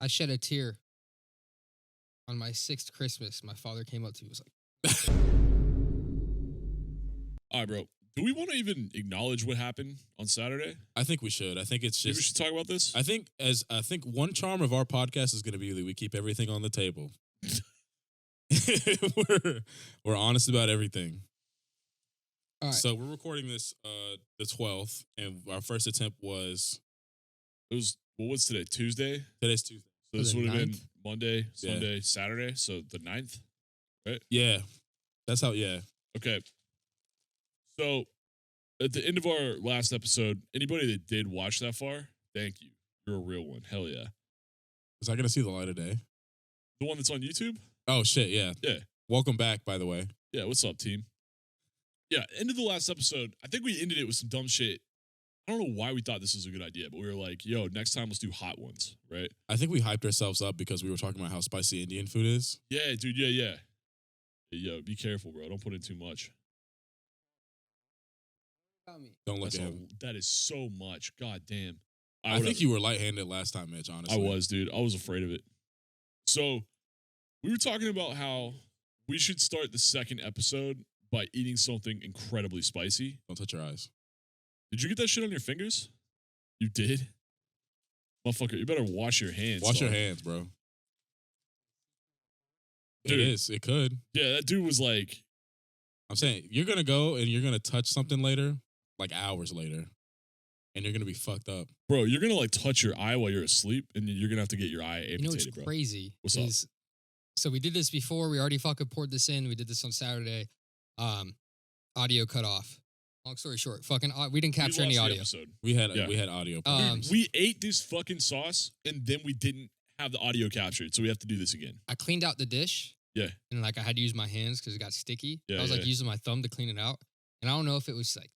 I shed a tear on my 6th Christmas. My father came up to me and was like, All right, bro. Do we want to even acknowledge what happened on Saturday? I think we should. I think it's Maybe just. we should talk about this. I think one charm of our podcast is going to be that we keep everything on the table. we're honest about everything. all right. So we're recording this the 12th, and our first attempt was It was, what's today? Tuesday? today's Tuesday. So this The would have been 9th? Monday, Yeah. Sunday, Saturday. So the 9th? Yeah, that's how. Yeah, Okay. So at the end of our last episode, anybody that did watch that far, thank you. You're a real one. Hell yeah. was I going to see the light of day? The one that's on YouTube? Oh shit! Yeah. Yeah. Welcome back, by the way. Yeah, what's up, team? Yeah, end of the last episode, I think we ended it with some dumb shit. I don't know why we thought this was a good idea, but we were like, yo, next time let's do hot ones, right? I think we hyped ourselves up because we were talking about how spicy Indian food is. Yeah, dude, yeah. Yo, be careful, bro. Don't put in too much. Don't look That's at a- him. that is so much. God damn. I think you were light-handed last time, Mitch. Honestly, I was, dude. I was afraid of it. So we were talking about how we should start the second episode by eating something incredibly spicy. Don't touch your eyes. Did you get that shit on your fingers? You did? Motherfucker, you better wash your hands. Wash your dog. hands, bro. Dude. It is. It could. Yeah, that dude was like, I'm saying you're gonna go and you're gonna touch something later, like hours later, and you're gonna be fucked up. bro, you're gonna like touch your eye while you're asleep, and you're gonna have to get your eye You know what's amputated, bro. crazy? What's up? So we did this before. We already fucking poured this in. We did this on Saturday. Audio cut off. Long story short, we didn't capture We any lost the audio. episode. We had Yeah. audio. Um, Dude, we ate this fucking sauce, and then we didn't have the audio captured, so we have to do this again. I cleaned out the dish. Yeah. And like I had to use my hands because it got sticky. Yeah, I was like yeah. using my thumb to clean it out. And I don't know if it was like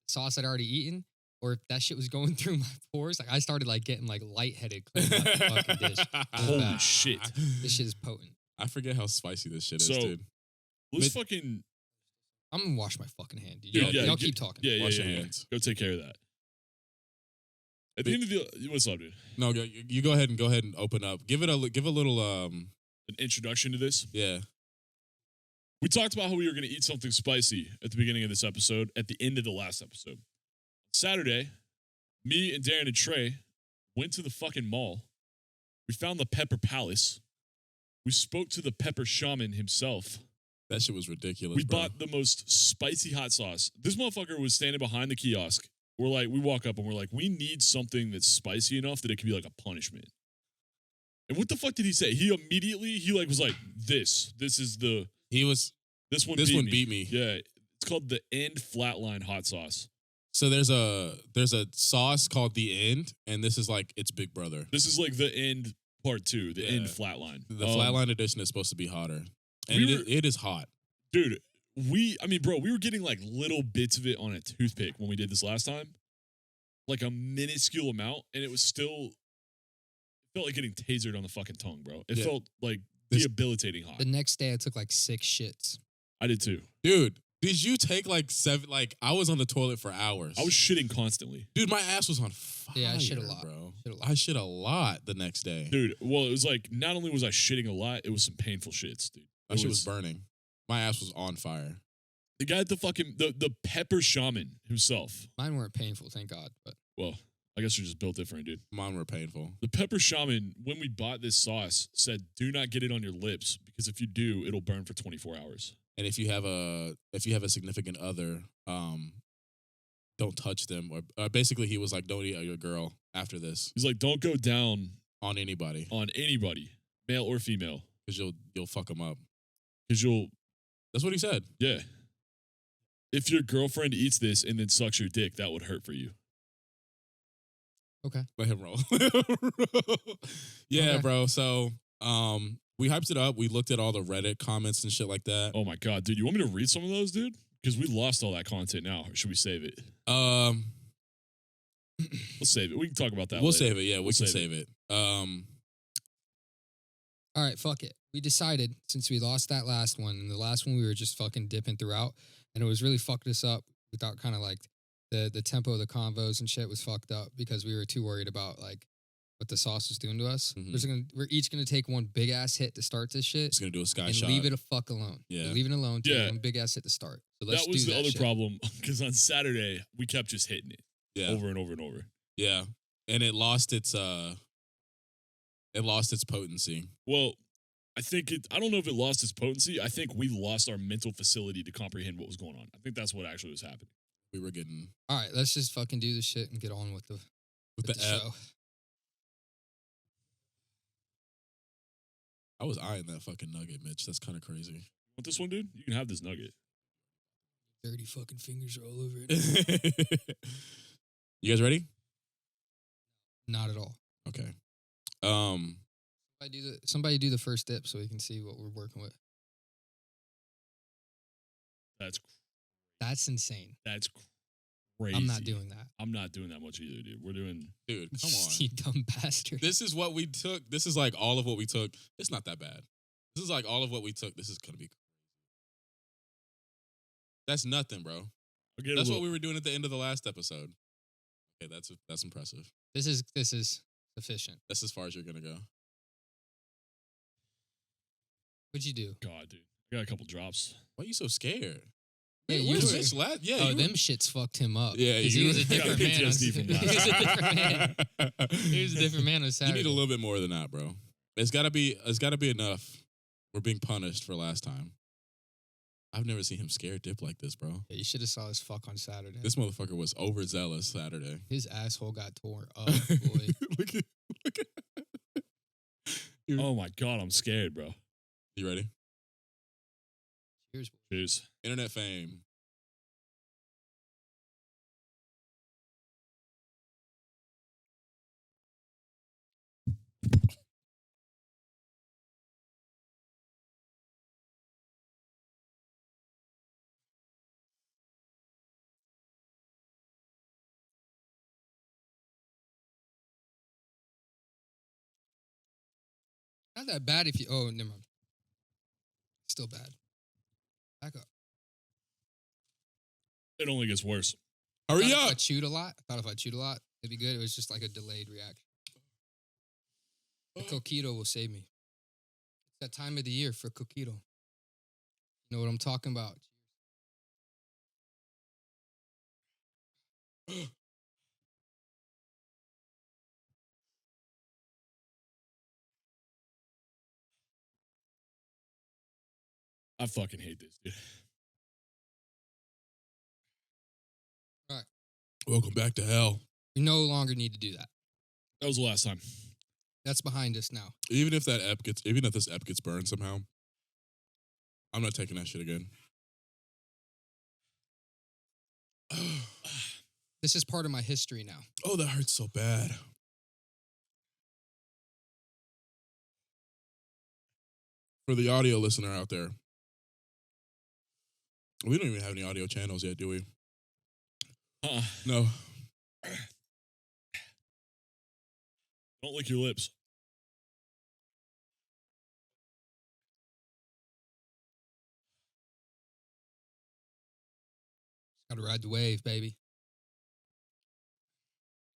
sauce I'd already eaten or if that shit was going through my pores. Like I started like getting like lightheaded cleaning out the fucking dish. Holy bad. shit. This shit is potent. I forget how spicy this shit is, So- dude. Let's Mid- fucking I'm gonna wash my fucking hand, dude. Dude, Y'all, yeah, y'all get- keep talking. yeah. Wash your hands. Go take care of that. At the end of the what's up, dude? No, you go ahead and open up. Give a little An introduction to this. yeah. We talked about how we were going to eat something spicy at the beginning of this episode, at the end of the last episode. Saturday, me and Darren and Trey went to the fucking mall. We found the Pepper Palace. We spoke to the Pepper Shaman himself. That shit was ridiculous. We bro. bought the most spicy hot sauce. This motherfucker was standing behind the kiosk. We walk up and we're like, we need something that's spicy enough that it could be like a punishment. And what the fuck did he say? He was like, this is the, this one beat me. Yeah. It's called the End Flatline hot sauce. So there's a sauce called the End, and this is like its big brother. This is like the End Part 2, the Yeah. End Flatline. The flatline edition is supposed to be hotter, and We were- it is hot. Dude, we were getting like little bits of it on a toothpick when we did this last time. Like a minuscule amount, and it was still, it felt like getting tasered on the fucking tongue, bro. It Yeah. felt like This- debilitating hot. The next day I took like 6 shits. I did too. Dude, did you take like 7? Like I was on the toilet for hours. I was shitting constantly. Dude, my ass was on fire. Yeah, I shit a lot. bro. Shit a lot. I shit a lot the next day. Dude, well, it was like, not only was I shitting a lot, it was some painful shits, dude. That It shit was burning. My ass was on fire. The guy at the fucking, the Pepper Shaman himself. Mine weren't painful, thank God. But Well, I guess you're just built different, dude. Mine were painful. The Pepper Shaman, when we bought this sauce, said, do not get it on your lips, because if you do, it'll burn for 24 hours. And if you have a significant other, don't touch them. Or basically, he was like, don't eat your girl after this He's like, don't go down on anybody on anybody, male or female, because you'll fuck them up. because you'll, That's what he said. yeah. If your girlfriend eats this and then sucks your dick, that would hurt for you. okay. Let him roll. Yeah, Okay. bro. So, we hyped it up. We looked at all the Reddit comments and shit like that. Oh my God, dude. You want me to read some of those, dude? Because we lost all that content now. Or should we save it? Let's save it. We can talk about that We'll later. save it. Yeah, we We'll can save save it. All right, fuck it. We decided since we lost that last one, and the last one we were just fucking dipping throughout, and it was really fucked us up. We thought kind of like the tempo of the convos and shit was fucked up because we were too worried about like what the sauce is doing to us. Mhm. We're each gonna take one big ass hit to start this shit It's gonna do a sky and shot. leave it a fuck alone. Yeah. Leave it alone. Take Yeah. one big ass hit to start. So let's That was do the other shit. problem because on Saturday we kept just hitting it Yeah. over and over and over. Yeah. And it lost its potency. Well, I don't know if it lost its potency. I think we lost our mental facility to comprehend what was going on. I think that's what actually was happening. We were getting All right, let's just fucking do this shit and get on with the with the app. show. I was eyeing that fucking nugget, Mitch. That's kind of crazy. Want this one, dude? You can have this nugget. Dirty fucking fingers are all over it. You guys ready? Not at all. Okay. Somebody do the first dip so we can see what we're working with. That's insane. That's crazy. I'm not doing that. I'm not doing that much either, dude. We're doing. Dude, come on. You dumb bastard. This is what we took. This is like all of what we took. It's not that bad. This is like all of what we took. This is gonna be. That's nothing, bro. That's what we were doing at the end of the last episode. Okay, that's impressive. This is sufficient. That's as far as you're gonna go. What'd you do? God, dude. I got a couple drops. Why are you so scared? Yeah, Wait, you where's were- Mitch last? Yeah, Oh, you them shits fucked him up. Yeah, 'Cause he you was a were- different got man. on- PTSD from He was a different man. He was a different man on You Saturday. need a little bit more than that, bro. It's gotta be enough. We're being punished for last time. I've never seen him scared dip like this, bro. Yeah, you should have saw his fuck on Saturday. This motherfucker was overzealous Saturday. His asshole got torn up, boy. look at. Oh my God, I'm scared, bro. You ready? Cheers. Cheers. Internet fame. Not that bad if you. Oh, never mind. Still bad. Back up. It only gets worse. Hurry If I up! chewed a lot, I thought if I chewed a lot, it'd be good. It was just like a delayed reaction. The coquito will save me. It's that time of the year for coquito. You know what I'm talking about? I fucking hate this, dude. Welcome back to hell. You no longer need to do that. That was the last time. That's behind us now. Even if this ep gets burned somehow, I'm not taking that shit again. This is part of my history now. Oh, that hurts so bad. For the audio listener out there, we don't even have any audio channels yet, do we? No. Don't lick your lips. Gotta ride the wave, baby.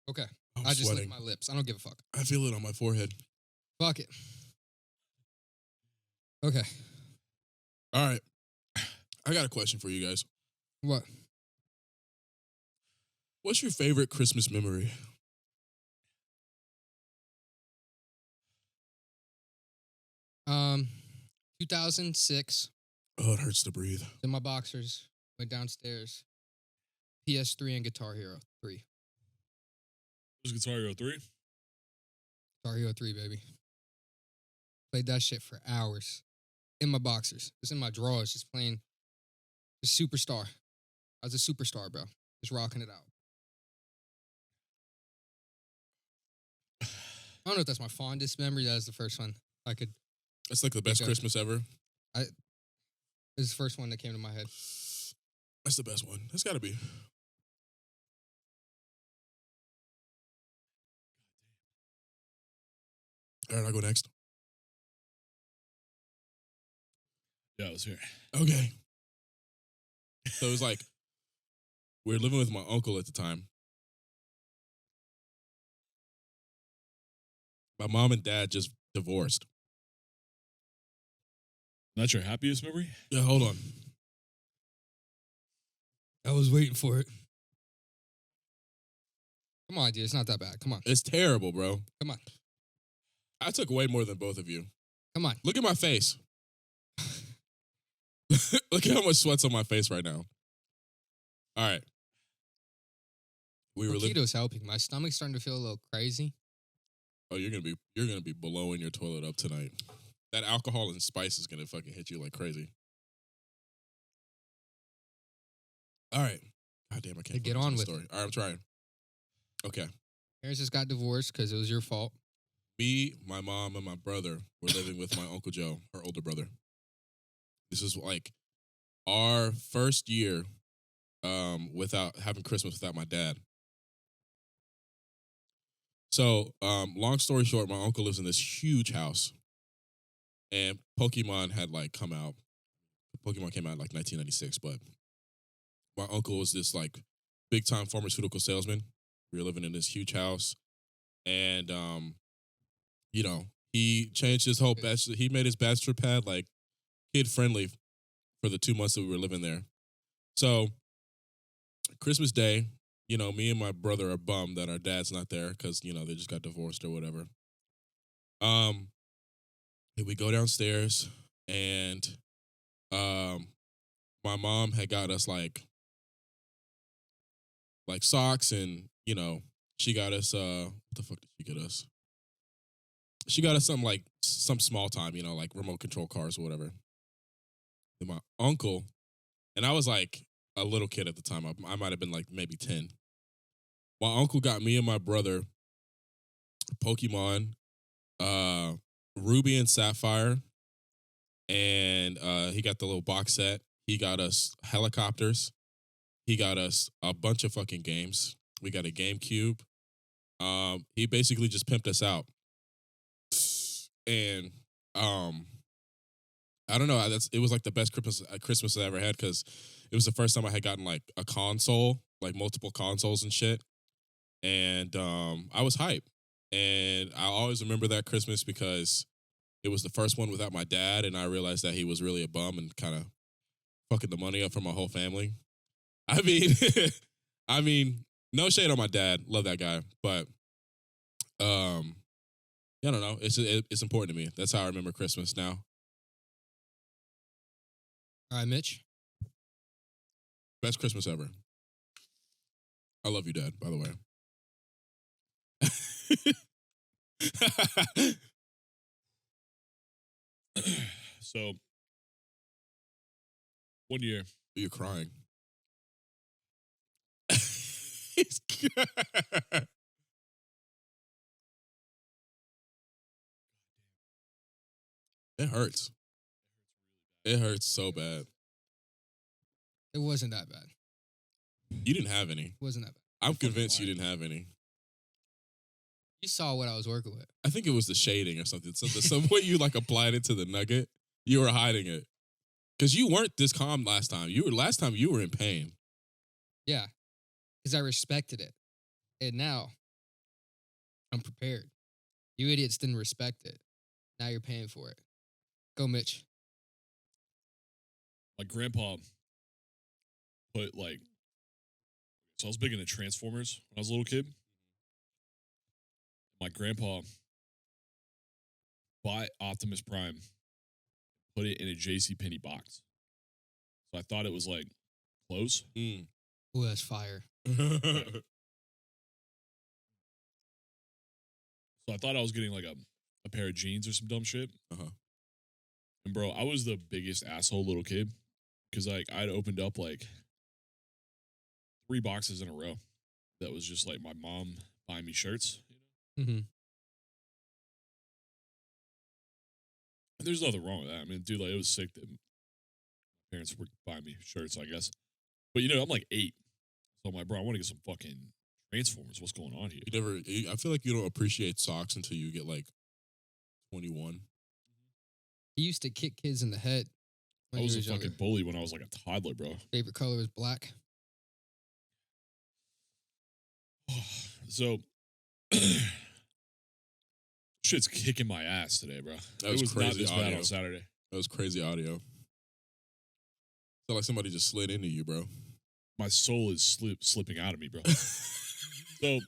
Okay. I'm I just sweating. licked my lips. I don't give a fuck. I feel it on my forehead. Fuck it. Okay. All right. I got a question for you guys. What? What's your favorite Christmas memory? Um, 2006. Oh, it hurts to breathe. In my boxers. Went downstairs. PS3 and Guitar Hero 3. Was Guitar Hero 3? Guitar Hero 3, baby. Played that shit for hours. In my boxers. Just in my drawers, just playing. Just Superstar. I was a superstar, bro. Just rocking it out. I don't know if that's my fondest memory. That was the first one I could. That's like the best Okay. Christmas ever. It was the first one that came to my head. That's the best one. That's got to be. All right, I'll go next. Yeah, I was here. Okay. So it was like, we were living with my uncle at the time. My mom and dad just divorced. That's your happiest memory? Yeah, hold on. I was waiting for it. Come on, dude. It's not that bad. Come on. It's terrible, bro. Come on. I took way more than both of you. Come on. Look at my face. Look at how much sweat's on my face right now. All right. We were Mojito's helping. My stomach's starting to feel a little crazy. Oh, you're gonna be blowing your toilet up tonight. That alcohol and spice is gonna fucking hit you like crazy. All right. God damn, I can't Get fucking on tell the with story. it. All right, I'm trying. Okay. Parents just got divorced because it was your fault. Me, my mom, and my brother were living with my Uncle Joe, her older brother. This is like our first year without having Christmas without my dad. So, long story short, my uncle lives in this huge house. And Pokemon had like come out. Pokemon came out in like 1996, but my uncle was this like big time pharmaceutical salesman. We were living in this huge house. And you know, he changed his whole bachelor. He made his bachelor pad like kid friendly for the 2 months that we were living there. So Christmas Day, you know, me and my brother are bummed that our dad's not there because, you know, they just got divorced or whatever. And we go downstairs and my mom had got us like socks and, you know, she got us what the fuck did she get us? She got us some small time, you know, like remote control cars or whatever. And my uncle, and I was like a little kid at the time. I might have been like maybe 10. My uncle got me and my brother Pokemon, Ruby and Sapphire, and he got the little box set. He got us helicopters. He got us a bunch of fucking games. We got a GameCube. He basically just pimped us out. And I don't know. It was like the best Christmas I ever had because it was the first time I had gotten like a console, like multiple consoles and shit. And I was hyped. And I always remember that Christmas because it was the first one without my dad, and I realized that he was really a bum and kind of fucking the money up for my whole family. I mean, I mean, no shade on my dad, love that guy, but I don't know. It's important to me. That's how I remember Christmas now. All right, Mitch. Best Christmas ever. I love you, Dad, by the way. So, one year. You're crying. It hurts. It hurts so bad. It wasn't that bad. You didn't have any. It wasn't that bad. I'm convinced you didn't have any. You saw what I was working with. I think it was the shading or something. Some way you like applied it to the nugget. You were hiding it. Because you weren't this calm last time. Last time you were in pain. Yeah. Because I respected it. And now I'm prepared. You idiots didn't respect it. Now you're paying for it. Go, Mitch. My grandpa put like, so I was big into Transformers when I was a little kid. My grandpa bought Optimus Prime, put it in a JCPenney box. So I thought it was like clothes. Mm. Oh, that's fire. So I thought I was getting like a pair of jeans or some dumb shit. Uh-huh. And bro, I was the biggest asshole little kid because like I'd opened up like 3 boxes in a row. That was just like my mom buying me shirts. Mm-hmm. And there's nothing wrong with that. I mean, dude, like it was sick that my parents were buying me shirts, I guess. But you know, I'm like 8. So I'm like, bro, I want to get some fucking Transformers. What's going on here? I feel like you don't appreciate socks until you get like 21. He used to kick kids in the head. I was a fucking bully when I was like a toddler, bro. Favorite color was black. So Shit's kicking my ass today, bro. That was it was crazy not this audio. bad on Saturday. That was crazy audio. Felt like somebody just slid into you, bro. My soul is slipping out of me, bro. So,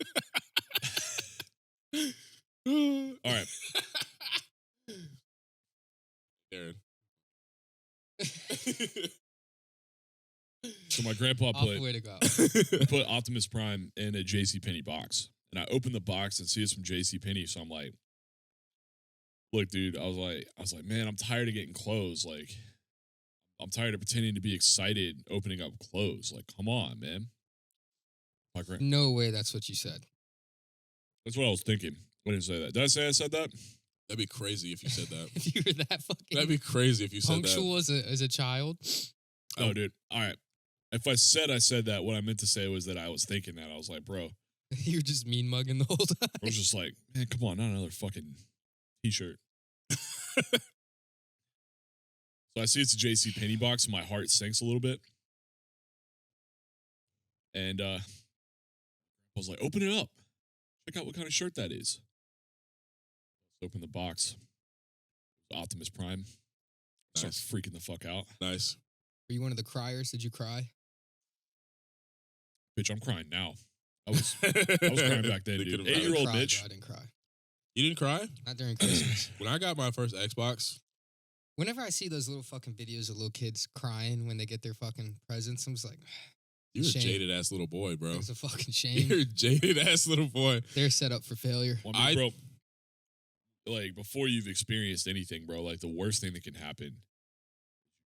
all right. Darren. So my grandpa Awful way to go. put Optimus Prime in a JCPenney box. And I opened the box and see it's from JCPenney. So I'm like, look, dude, I was like, man, I'm tired of getting clothes. Like, I'm tired of pretending to be excited opening up clothes. Like, come on, man. No way that's what you said. That's what I was thinking. I didn't say that. Did I say I said that? That'd be crazy if you said that. If you were that fucking That'd be crazy if you said that. punctual as a child. No, dude. All right. If I said that, what I meant to say was that I was thinking that. I was like, bro. You're just mean mugging the whole time. I was just like, man, come on, not another fucking t-shirt. So I see it's a JCPenney box, and my heart sinks a little bit. And I was like, open it up. Check out what kind of shirt that is. Let's open the box. Optimus Prime. Start Nice. freaking the fuck out. Nice. Were you one of the criers? Did you cry? Bitch, I'm crying now. I was crying back then, They dude. could've- 8-year-old I Mitch. didn't cry. You didn't cry? Not during Christmas. When I got my first Xbox, Whenever I see those little fucking videos of little kids crying when they get their fucking presents, I'm just like, you're a Shame. jaded ass little boy, bro. it's a fucking shame. You're a jaded ass little boy. They're set up for failure. Well, I mean, bro, like, before you've experienced anything, bro, like, the worst thing that can happen,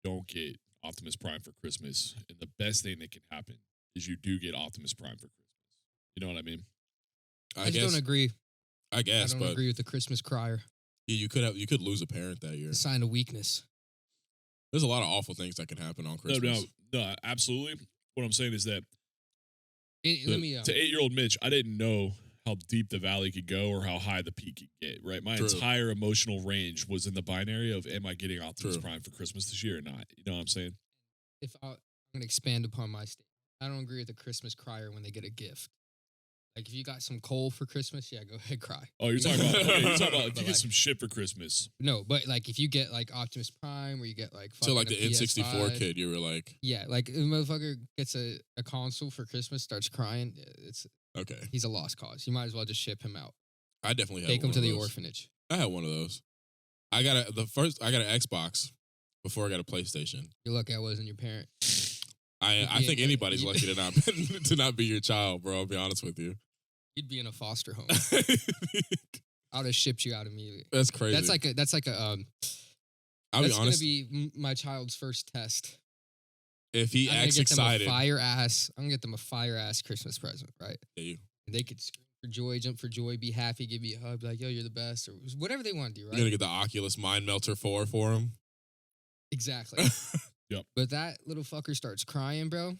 don't get Optimus Prime for Christmas. And the best thing that can happen is you do get Optimus Prime for Christmas. You know what I mean? I just don't agree. I guess, I don't but agree with the Christmas crier. yeah, you could lose a parent that year. It's a sign of weakness. There's a lot of awful things that can happen on Christmas. No, absolutely. What I'm saying is that Let me. to 8-year-old Mitch, I didn't know how deep the valley could go or how high the peak could get, right? My True. entire emotional range was in the binary of, am I getting Optimus True. Prime for Christmas this year or not? You know what I'm saying? I'm going to expand upon my statement. I don't agree with the Christmas crier when they get a gift. Like, if you got some coal for Christmas, yeah, go ahead, cry. Oh, you're talking about, okay, you're talking about if But you get like- some shit for Christmas. No, but like if you get like Optimus Prime, or you get like So like fucking the a N64 PS5, kid, you were like, Yeah, like if a motherfucker gets a console for Christmas, starts crying, okay. he's a lost cause. You might as well just ship him out. I definitely had Take him one to of the those. orphanage. I had one of those. I got an Xbox before I got a PlayStation. You're lucky I wasn't your parent. I think Yeah, anybody's you- lucky to not be your child, bro. I'll be honest with you. You'd be in a foster home. I would have shipped you out immediately. That's crazy. That's like a I'll be that's honest. gonna be my child's first test. If he I'm gonna acts get them excited, a fire ass. I'm gonna get them a fire ass Christmas present, right? yeah, you. And they could scream for joy, jump for joy, be happy, give me a hug, be like, yo, you're the best, or whatever they want to do, You're right? gonna get the Oculus Mind Melter 4 for him. Exactly. Yep. But that little fucker starts crying, bro.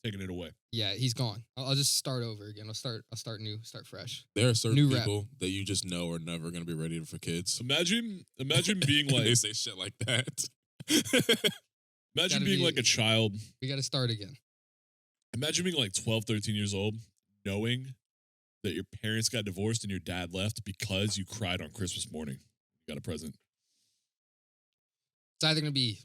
Taking it away. Yeah, he's gone. I'll just start over again. I'll start new, start fresh. There are certain New rep. people that you just know are never gonna be ready for kids. Imagine being like, they say shit like that. imagine Gotta being be- like a child. We got to start again. Imagine being like 12, 13 years old, knowing that your parents got divorced and your dad left because you cried on Christmas morning. You got a present. It's either gonna be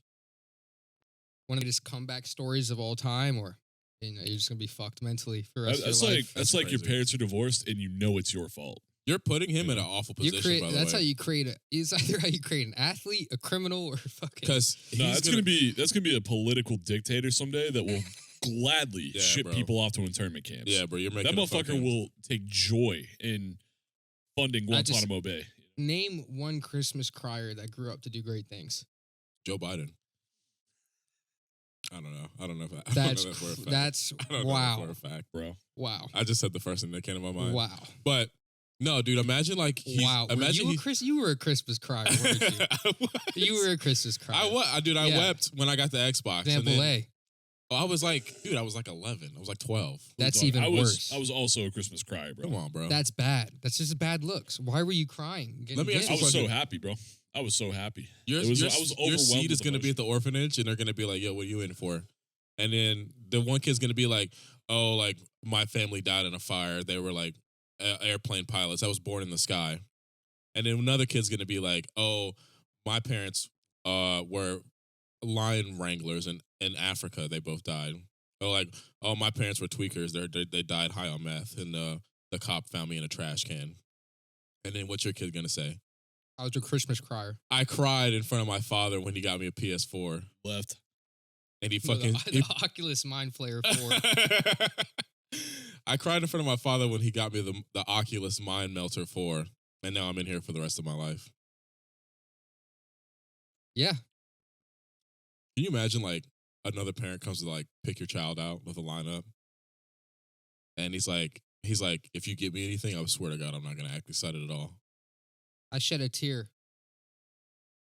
one of the greatest comeback stories of all time, or you're just gonna be fucked mentally for the rest That's of your like life. that's like your crazy. parents are divorced and you know it's your fault. You're putting him in an awful You position. create. by the That's how way, you create a. It's either how you create an athlete, a criminal, or fucking. because No, that's gonna be a political dictator someday that will gladly Yeah, ship bro. people off to internment camps. yeah, bro. You're making that a motherfucker fucking- will take joy in funding I just- Guantanamo Bay. Name one Christmas crier that grew up to do great things. Joe Biden. I don't know. I don't know if I, That's I don't know that for a fact. that's I don't know wow, that for a fact. Bro. wow, I just said the first thing that came to my mind. wow, But no, dude. Imagine like he's, wow. Imagine You were a Christmas crier, weren't you? I was. You were a Christmas crier. I was. Dude, I Yeah. wept when I got the Xbox. Example and then, A. I was like, dude, I was like 11. I was like 12. That's Dog, even I was, worse. I was also a Christmas crier, bro. Come on, bro. That's bad. That's just bad looks. Why were you crying? Let me ask I you a was so question. happy, bro. I was so happy. Your, It was- your, I was your overwhelmed seed is with going to be emotion. at the orphanage, and they're going to be like, yo, what are you in for? And then the one kid's going to be like, oh, like my family died in a fire. They were like airplane pilots. I was born in the sky. And then another kid's gonna be like, "Oh, my parents were lion wranglers in Africa. They both died." Or like, "Oh, my parents were tweakers. They died high on meth, and the cop found me in a trash can." And then what's your kid gonna say? I was a Christmas crier. I cried in front of my father when he got me a PS4. Left. And he No, fucking the Oculus Mind Flayer 4. I cried in front of my father when he got me the Oculus Mind Melter 4, and now I'm in here for the rest of my life. Yeah. Can you imagine like another parent comes to like pick your child out with a lineup, and he's like, if you give me anything, I swear to God, I'm not gonna act excited at all. I shed a tear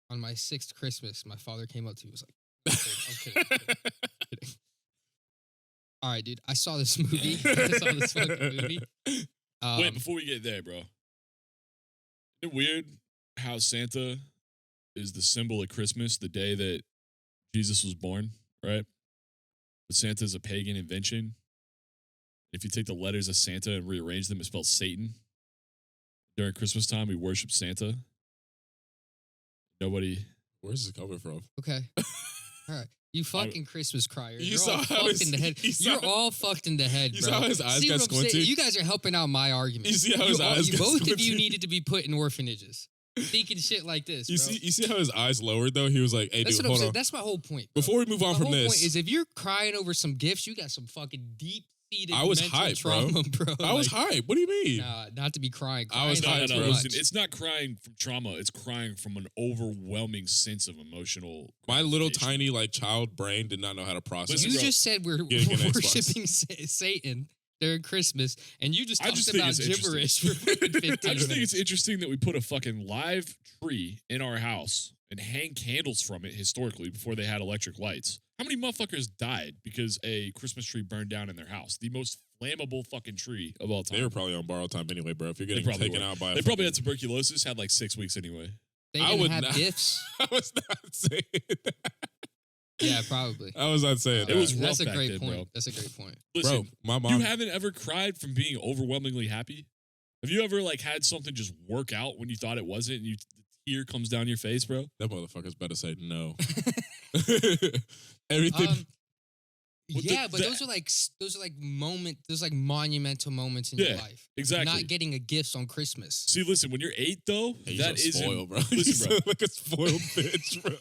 on my 6th Christmas. My father came up to me and was like, I'm kidding. All right, dude. I saw this movie. I saw this fucking movie. Wait, before we get there, bro. Isn't it weird how Santa is the symbol of Christmas, the day that Jesus was born, right? But Santa is a pagan invention. If you take the letters of Santa and rearrange them, it spells Satan. During Christmas time, we worship Santa. Nobody. Where's this coming from? Okay. All right. You fucking Christmas criers. You You're saw all how fucked his- in the head. you saw- You're all fucked in the head, You bro. saw how his eyes See got what I'm saying? squinty? You guys are helping out my argument. You see how his eyes got both of you squinty? needed to be put in orphanages. Thinking shit like this, You bro. see how his eyes lowered though? He was like, "Hey, That's dude, what I'm hold saying. on." That's my whole point. Bro. Before we move on My from whole this, point is if you're crying over some gifts, you got some fucking deep-seated I was mental hyped, bro. trauma, bro. I was hyped. What do you mean? Nah, not to be crying. I was Crying hyped, too bro. much. Listen, it's not crying from trauma. It's crying from an overwhelming sense of emotional. My little gratification. tiny like child brain did not know how to process. Listen, You it. bro. just said we're Getting an Xbox. worshiping Satan during Christmas, and you just I talked just think about it's interesting. gibberish for fucking 15 I just think minutes. it's interesting that we put a fucking live tree in our house and hang candles from it historically before they had electric lights. How many motherfuckers died because a Christmas tree burned down in their house? The most flammable fucking tree of all time. They were probably on borrowed time anyway, bro. If you're getting probably taken were. out by, They probably had tuberculosis, had like 6 weeks anyway. They I didn't would have not- gifts. I was not saying that. Yeah, probably. I was not saying It that. was That's rough a back great then, point. bro. That's a great point. Listen, bro. My mom. you haven't ever cried from being overwhelmingly happy? Have you ever like had something just work out when you thought it wasn't and the tear comes down your face, bro? That motherfucker's better say no. Everything. Well, Yeah, but those are like monumental moments in your Yeah, life. Exactly. Not getting a gift on Christmas. See, listen, when you're 8, though, Hey, that so is spoiled, bro. Listen, bro. Like a spoiled bitch, bro.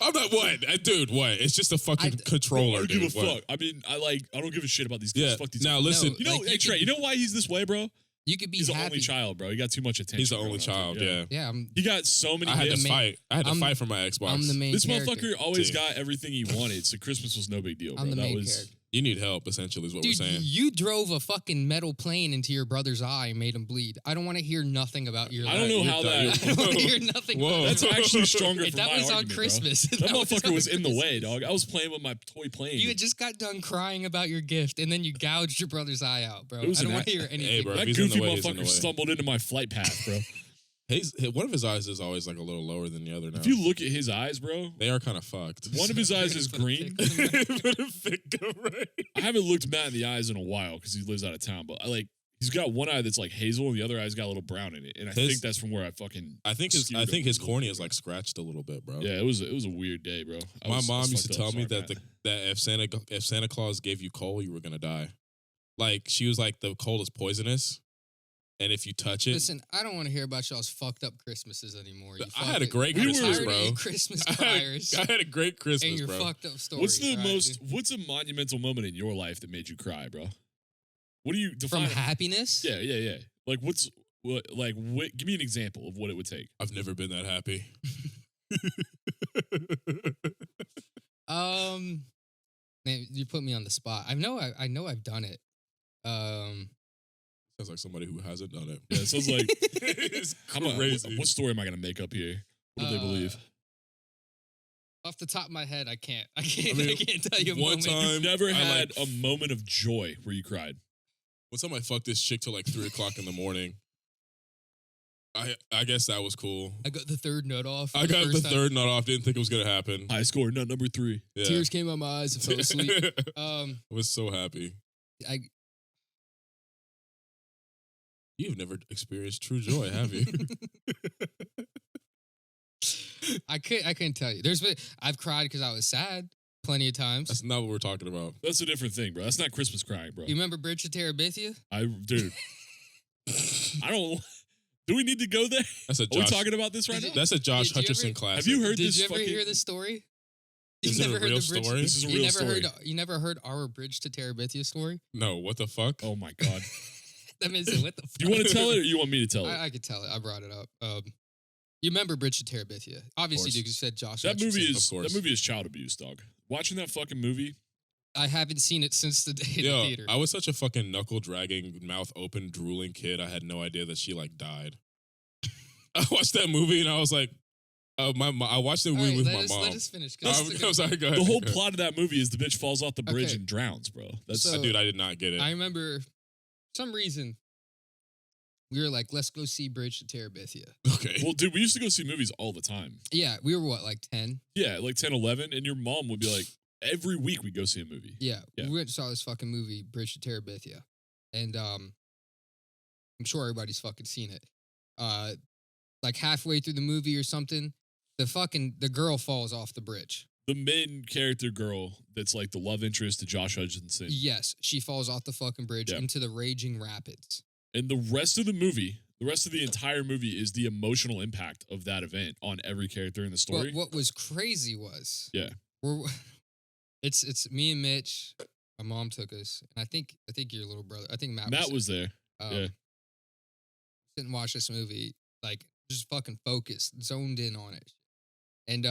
I'm not what, dude. What? It's just a fucking Bro, I controller, don't give dude. a What? fuck. I mean, I don't give a shit about these Yeah. kids. Fuck these Now kids. listen. No, You know, like, hey you Trey, could- you know why he's this way, bro? You could be He's the happy. only child, bro. He got too much attention. He's the growing only up, child. dude. Yeah. Yeah, He got so many I had gifts. to fight. I had to I'm- fight for my Xbox. I'm the main This character. motherfucker always Dude. got everything he wanted, so Christmas was no big deal, bro. I'm the That main was character. You need help, essentially, is what Dude, we're saying. you drove a fucking metal plane into your brother's eye and made him bleed. I don't want to hear nothing about your I life. don't know You're how done. that. I don't want to Whoa. hear nothing Whoa. about That's that. actually stronger If for that my was on argument, bro. Christmas. if That was motherfucker on was in the way, Christmas, dog. I was playing with my toy plane. You had just got done crying about your gift, and then you gouged your brother's eye out, bro. It was I don't an want to act- hear anything. Hey, bro. that He's in the goofy way, he's in the motherfucker way. stumbled into my flight path, bro. One of his eyes is always like a little lower than the other now. If you look at his eyes, bro, They are kind of fucked. one of his eyes is Put a green. pic on the- Put a finger, right? I haven't looked Matt in the eyes in a while because he lives out of town, but he's got one eye that's like hazel and the other eye's got a little brown in it, and I His- think that's from where I fucking. I think his skewed him. cornea is like scratched a little bit, bro. Yeah, it was a weird day, bro. My mom used to tell me Sorry, that Matt. that if Santa Claus gave you coal, you were gonna die. Like she was like, the coal is poisonous, and if you touch it, Listen, I don't want to hear about y'all's fucked up Christmases anymore. You I had a fucking- great I'm Christmas, tired of bro. you Christmas I criers had a great and Christmas, your bro. fucked up stories. What's the all right, most? dude? What's a monumental moment in your life that made you cry, bro? What do you From define? happiness? Yeah. Like give me an example of what it would take. I've never been that happy. Man, you put me on the spot. I know I've done it. Sounds like somebody who hasn't done it. Yeah, it sounds like It's what crazy. story am I gonna make up here? What do they believe? Off the top of my head, I can't. I mean, can't tell you a one moment. time- You've never I had a moment of joy where you cried. One time I fucked this chick till like 3:00 in the morning. I guess that was cool. I got the third note off. I got the first time. third nut off. Didn't think it was gonna happen. High score, nut number 3. Yeah. Tears came out my eyes. I fell asleep. I was so happy. I You've never experienced true joy, have you? I couldn't tell you. I've cried because I was sad plenty of times. That's not what we're talking about. That's a different thing, bro. That's not Christmas crying, bro. You remember Bridge to Terabithia? Dude. I don't. Do we need to go there? That's a Are we Josh. talking about this right now? That's a Josh Did you Hutcherson ever- classic. Have you heard Did this? you ever fucking, hear this story? Is it a real story? This is a You real never story. you never heard our Bridge to Terabithia story? No, what the fuck? Oh my god. That means what the fuck? Do you want to tell it, or you want me to tell it? I could tell it. I brought it up. You remember Bridge to Terabithia? Obviously, course. because you said Josh. That Hutcherson. movie is child abuse, dog. Watching that fucking movie. I haven't seen it since the day in the Yo, theater. I was such a fucking knuckle dragging, mouth open, drooling kid. I had no idea that she like died. I watched that movie and I was like, I watched the movie with my mom. Let us finish. I'm sorry, go ahead. The whole plot of that movie is the bitch falls off the bridge Okay. and drowns, bro. That's So- Dude, I did not get it. I remember, for some reason, we were like, let's go see Bridge to Terabithia. Okay. well, dude. We used to go see movies all the time. Yeah, we were what, like 10? Yeah, like 10, 11, and your mom would be like, every week we go see a movie. Yeah, Yeah. we went and saw this fucking movie, Bridge to Terabithia. And I'm sure everybody's fucking seen it. Like halfway through the movie or something, the girl falls off the bridge. The main character girl that's like the love interest to Josh Hutcherson. Yes, she falls off the fucking bridge Yeah. into the raging rapids. And the rest of the movie, the rest of the entire movie is the emotional impact of that event on every character in the story. But what was crazy was, Yeah. it's me and Mitch. My mom took us, and I think your little brother. I think Matt. Matt was there. Yeah. Sit and watch this movie, like just fucking focused, zoned in on it, and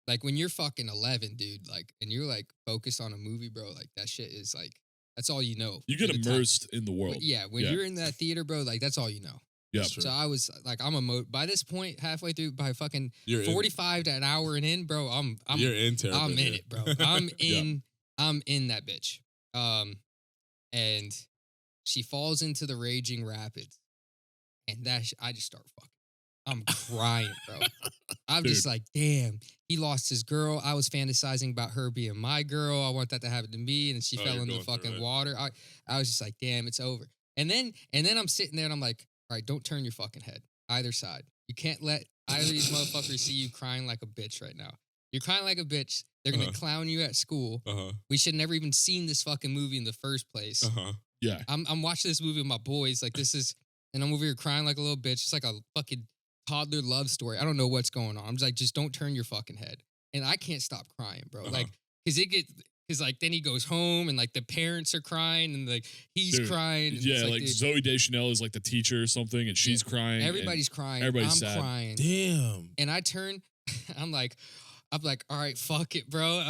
like when you're fucking 11, dude, like, and you're like focused on a movie, bro, like that shit is like that's all you know. You get at the time. immersed in the world. But yeah, when you're in that theater, bro, like that's all you know. Yeah. That's true. So I was like, by this point, halfway through, by fucking You're 45 to an hour and in, bro, You're in terrible. I'm in it, bro. I'm in that bitch. And she falls into the raging rapids, and I just start fucking. I'm crying, bro. I'm just Dude. like, damn, he lost his girl. I was fantasizing about her being my girl. I want that to happen to me, and she Oh, fell you're in the going through fucking it. water. I was just like, damn, it's over. And then I'm sitting there, and I'm like, all right, don't turn your fucking head either side. You can't let either of these motherfuckers see you crying like a bitch right now. You're crying like a bitch. They're gonna clown you at school. We should never even seen this fucking movie in the first place. Yeah. I'm watching this movie with my boys. Like this is, and I'm over here crying like a little bitch. It's like a fucking toddler love story. I don't know what's going on. I'm just like, just don't turn your fucking head. And I can't stop crying, bro. Like, cause like then he goes home and like the parents are crying and like he's Dude, crying. And Yeah, it's like dude, Zoe Deschanel is like the teacher or something, and she's crying. and everybody's crying. everybody's I'm sad. crying. Damn. And I turn, I'm like, all right, fuck it, bro.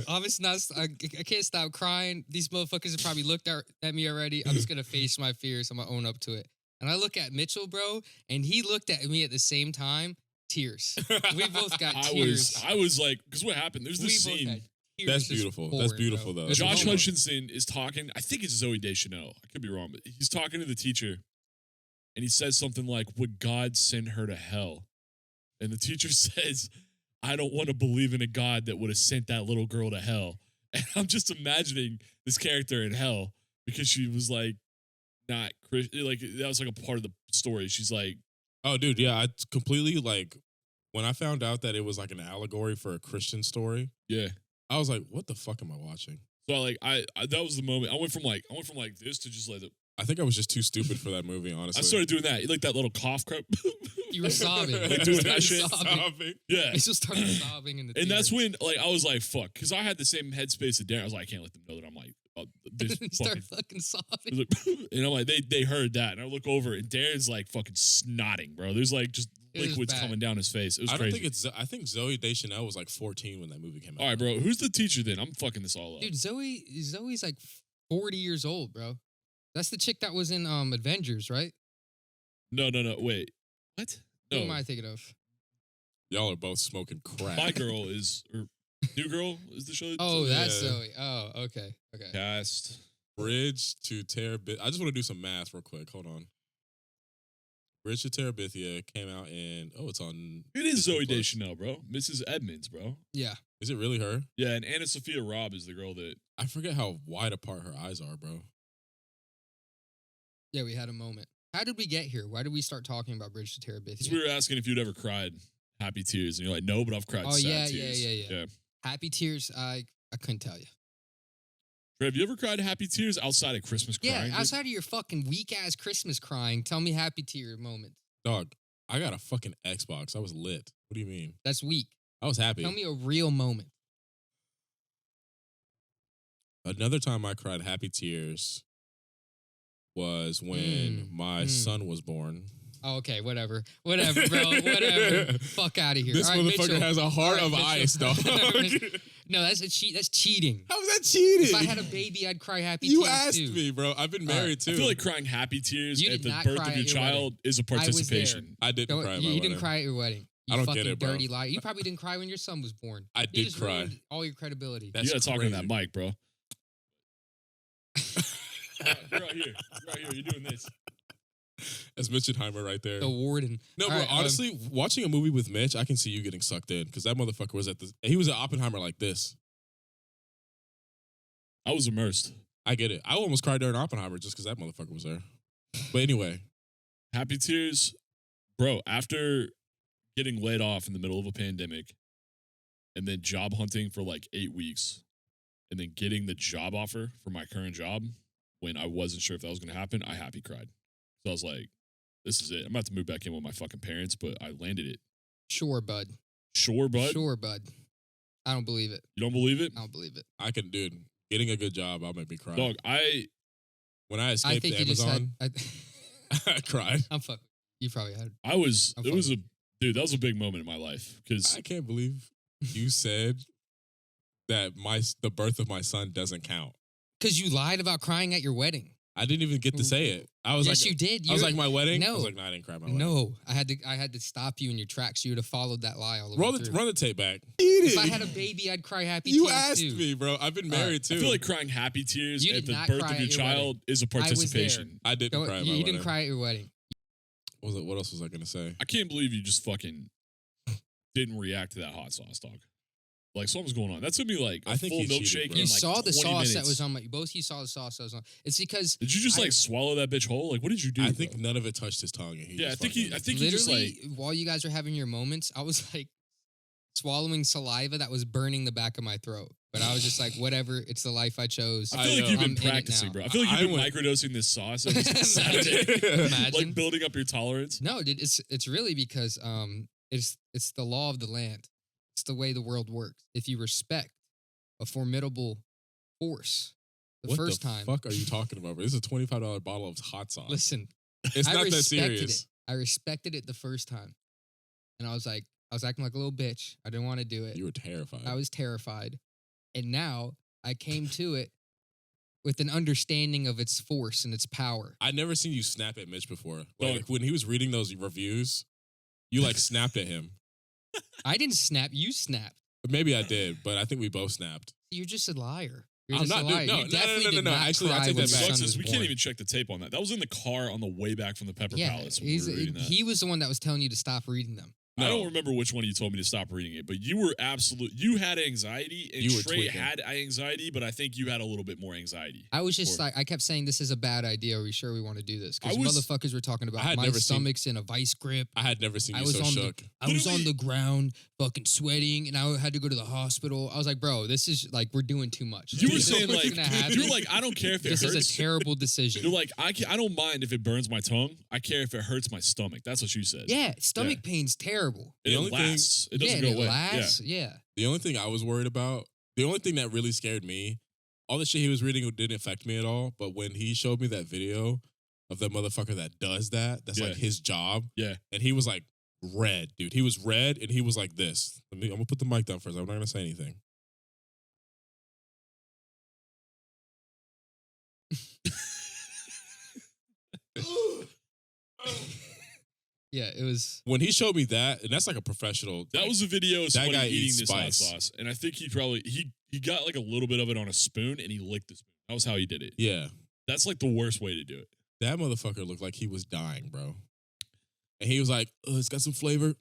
I'm just not. I can't stop crying. These motherfuckers have probably looked at me already. I'm just gonna face my fears. I'm gonna own up to it. And I look at Mitchell, bro, and he looked at me at the same time. Tears. We both got tears. I was like, because what happened? There's We this both scene. had tears That's just beautiful. pouring, That's beautiful, bro. though. It was Josh a moment. Hutcherson is talking. I think it's Zoe Deschanel. I could be wrong, but he's talking to the teacher, and he says something like, "Would God send her to hell?" And the teacher says, "I don't want to believe in a God that would have sent that little girl to hell." And I'm just imagining this character in hell because she was like not Christian. Like that was like a part of the story. She's like, Oh, dude, yeah, I completely like when I found out that it was like an allegory for a Christian story. yeah. I was like, what the fuck am I watching? So like I that was the moment. I went from like this to just like I think I was just too stupid for that movie, honestly. I started doing that. Like that little cough crap. You were sobbing. Like doing You that were shit. sobbing. Yeah. Mitchell started sobbing in the And that's theater. when, like, I was like, "Fuck," because I had the same headspace that Darren. I was like, "I can't let them know that I'm like this." He fucking, started fucking sobbing. I was like, and I'm like, they heard that, and I look over, and Darren's like fucking snotting, bro. There's like just It was liquids bad. coming down his face. It was I don't crazy. think it's. I think Zoe Deschanel was like 14 when that movie came out. All right, bro. Who's the teacher then? I'm fucking this all up. Dude, Zoe's like 40 years old, bro. That's the chick that was in Avengers, right? No. Wait, what? Who No, am I thinking of? Y'all are both smoking crack. my girl is or new girl is the show. Oh, that's Yeah. Zoe. Oh, okay. Cast. Bridge to Terabithia. I just want to do some math real quick. Hold on. Bridge to Terabithia came out in. Oh, it's on. It is Disney Zoe Plus. Deschanel, bro. Mrs. Edmonds, bro. Yeah. Is it really her? Yeah, and Anna Sophia Robb is the girl that. I forget how wide apart her eyes are, bro. Yeah, we had a moment. How did we get here? Why did we start talking about Bridge to Because Terabithia? we were asking if you'd ever cried happy tears, and you're like, no, but I've cried Oh, sad yeah, tears. yeah. Happy tears, I couldn't tell you. Trey, have you ever cried happy tears outside of Christmas crying? Yeah, dude? outside of your fucking weak-ass Christmas crying, tell me happy tear moments. Dog, I got a fucking Xbox. I was lit. What do you mean? That's weak. I was happy. Tell me a real moment. Another time I cried happy tears was when my son was born. Oh, okay, whatever, bro, whatever. Fuck out of here. This All right, motherfucker Mitchell. has a heart All of right, ice, dog. No, that's a cheat. That's cheating. How was that cheating? If I had a baby, I'd cry happy You tears asked too. me, bro. I've been married too. I feel like crying happy tears You at did the not birth cry of your at your child wedding. is a I was there. participation. I didn't cry. You didn't cry at your wedding. You I don't fucking get it, bro. dirty lie. You probably didn't cry when your son was born. I You did just cry. ruined all your credibility. That's You gotta talk on crazy. that mic, bro. You're out here. You're doing this. That's Mitchenheimer right there. The warden. No, All bro. right, Honestly, watching a movie with Mitch, I can see you getting sucked in because that motherfucker was he was at Oppenheimer like this. I was immersed. I get it. I almost cried during Oppenheimer just because that motherfucker was there. But anyway, Happy tears, bro. After getting laid off in the middle of a pandemic, and then job hunting for like 8 weeks, and then getting the job offer for my current job when I wasn't sure if that was going to happen, I happy cried. So I was like, "This is it. I'm about to move back in with my fucking parents," but I landed it. Sure, bud. Sure, bud. Sure, bud. I don't believe it. You don't believe it, I don't believe it. I can, dude. Getting a good job, I'll make me cry. dog? When I I escaped think to you just Amazon, had. I cried. I'm fucking. You probably had. I was. I'm It was a dude. That was a big moment in my life because I can't believe you said that the birth of my son doesn't count. Because you lied about crying at your wedding. I didn't even get to say it. I was Yes, like, you did. I was You're- like, my wedding. I No. was like, no, I didn't cry at my wedding. No, I had to stop you in your tracks. You would have followed that lie all the way through. Run the tape back. If I had a baby, I'd cry happy You tears asked too. me, bro. I've been All right. married too. I feel like crying happy tears You at did the not birth cry of your at your child is a I was there. participation. I didn't Don't- cry at my you wedding. didn't cry at your wedding. What else was I gonna say? I can't believe you just fucking didn't react to that hot sauce, dog. Like something was going on. That took me like a I think full you cheated, milkshake. bro. in You like saw the 20 sauce that minutes. was on my. Both you saw the sauce that was on. It's because Did you just I- like swallow that bitch whole? Like what did you do? I think bro? none of it touched his tongue. And he Yeah, I just think he literally just like while you guys were having your moments, I was like swallowing saliva that was burning the back of my throat. But I was just like, whatever. It's the life I chose. I feel like know. you've I'm been in it practicing, now. bro. I feel like you've been went- microdosing this sauce every Saturday. Imagine. Like building up your tolerance. No, dude, it's really because it's the law of the land. It's the way the world works. If you respect a formidable force what first the time, fuck are you talking about, bro? This is a $25 bottle of hot sauce. listen, it's I not that respected serious. it. I respected it the first time, and I was acting like a little bitch. I didn't want to do it. You were terrified. I was terrified, and now I came to it with an understanding of its force and its power. I'd never seen you snap at Mitch before. Dog. Like when he was reading those reviews, you like snapped at him. I didn't snap. You snapped. Maybe I did, but I think we both snapped. You're just a liar. You're I'm just not a doing- liar. no, You no, definitely no, did no. not Actually, I cry take when that your back. son Sucks was is we born. can't even check the tape on that. That was in the car on the way back from the Pepper Yeah, Palace when we were reading that. he was the one that was telling you to stop reading them. I No. don't remember which one you told me to stop reading it, but you were you had anxiety and You were Trey tweaking. had anxiety, but I think you had a little bit more anxiety. I was just Or- like, I kept saying, this is a bad idea. Are we sure we want to do this? Because I was- motherfuckers were talking I about had my never seen- stomach's in a vice grip. I had never seen I you was so on the- shook. I was on Literally- the ground, fucking sweating, and I had to go to the hospital. I was like, bro, this is like, we're doing too much. You were This is saying what's like gonna happen. you're like I don't care if it This hurts. is a terrible decision. You're like I don't mind if it burns my tongue. I care if it hurts my stomach. That's what you said. Yeah, stomach pain's terrible. And The it only thing- lasts. It doesn't yeah, go and away. it lasts. Yeah. The only thing I was worried about, the only thing that really scared me, all the shit he was reading didn't affect me at all. But when he showed me that video of that motherfucker that does that's Yeah. like his job. Yeah. And he was like red, dude. He was red and he was like this. I'm gonna put the mic down first. I'm not gonna say anything. Yeah, it was. When he showed me that, and that's like a professional. That like, was a video of that somebody guy eating eats this hot spice. sauce, and I think he probably he got like a little bit of it on a spoon and he licked the spoon. That was how he did it. yeah. That's like the worst way to do it. That motherfucker looked like he was dying, bro. And he was like, it's got some flavor.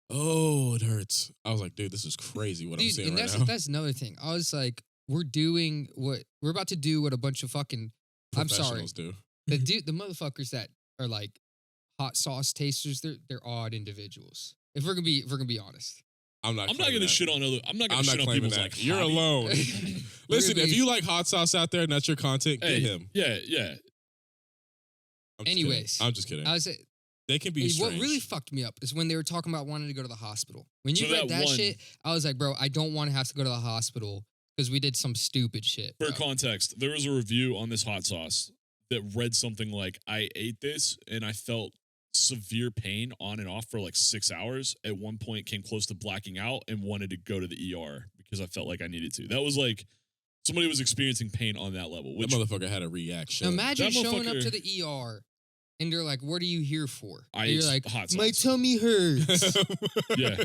Oh, it hurts. I was like, dude, this is crazy what I'm Dude, seeing and right that's now. that's another thing. I was like, we're about to do what a bunch of fucking I'm sorry. professionals do. The motherfuckers that are like hot sauce tasters, they're odd individuals. If we're gonna be honest. I'm not I'm not claiming gonna that. shit on other. I'm not gonna I'm not shit on claiming people's that. like. You're hobby. alone. Listen, Really- if you like hot sauce out there and that's your content, Hey, get him. Yeah. I'm just Anyways, kidding. I'm just kidding. I was They can be what strange. really fucked me up is when they were talking about wanting to go to the hospital. When you So read that that one- shit, I was like, bro, I don't want to have to go to the hospital because we did some stupid shit. For bro. context, there was a review on this hot sauce that read something like, "I ate this and I felt severe pain on and off for like 6 hours. At one point, came close to blacking out and wanted to go to the ER because I felt like I needed to." That was like somebody was experiencing pain on that level. That Which motherfucker had a reaction. Imagine That showing up motherfucker- to the ER and they're like, "What are you here for?" I And you're ate like, hot "My sauce." tummy hurts," Yeah.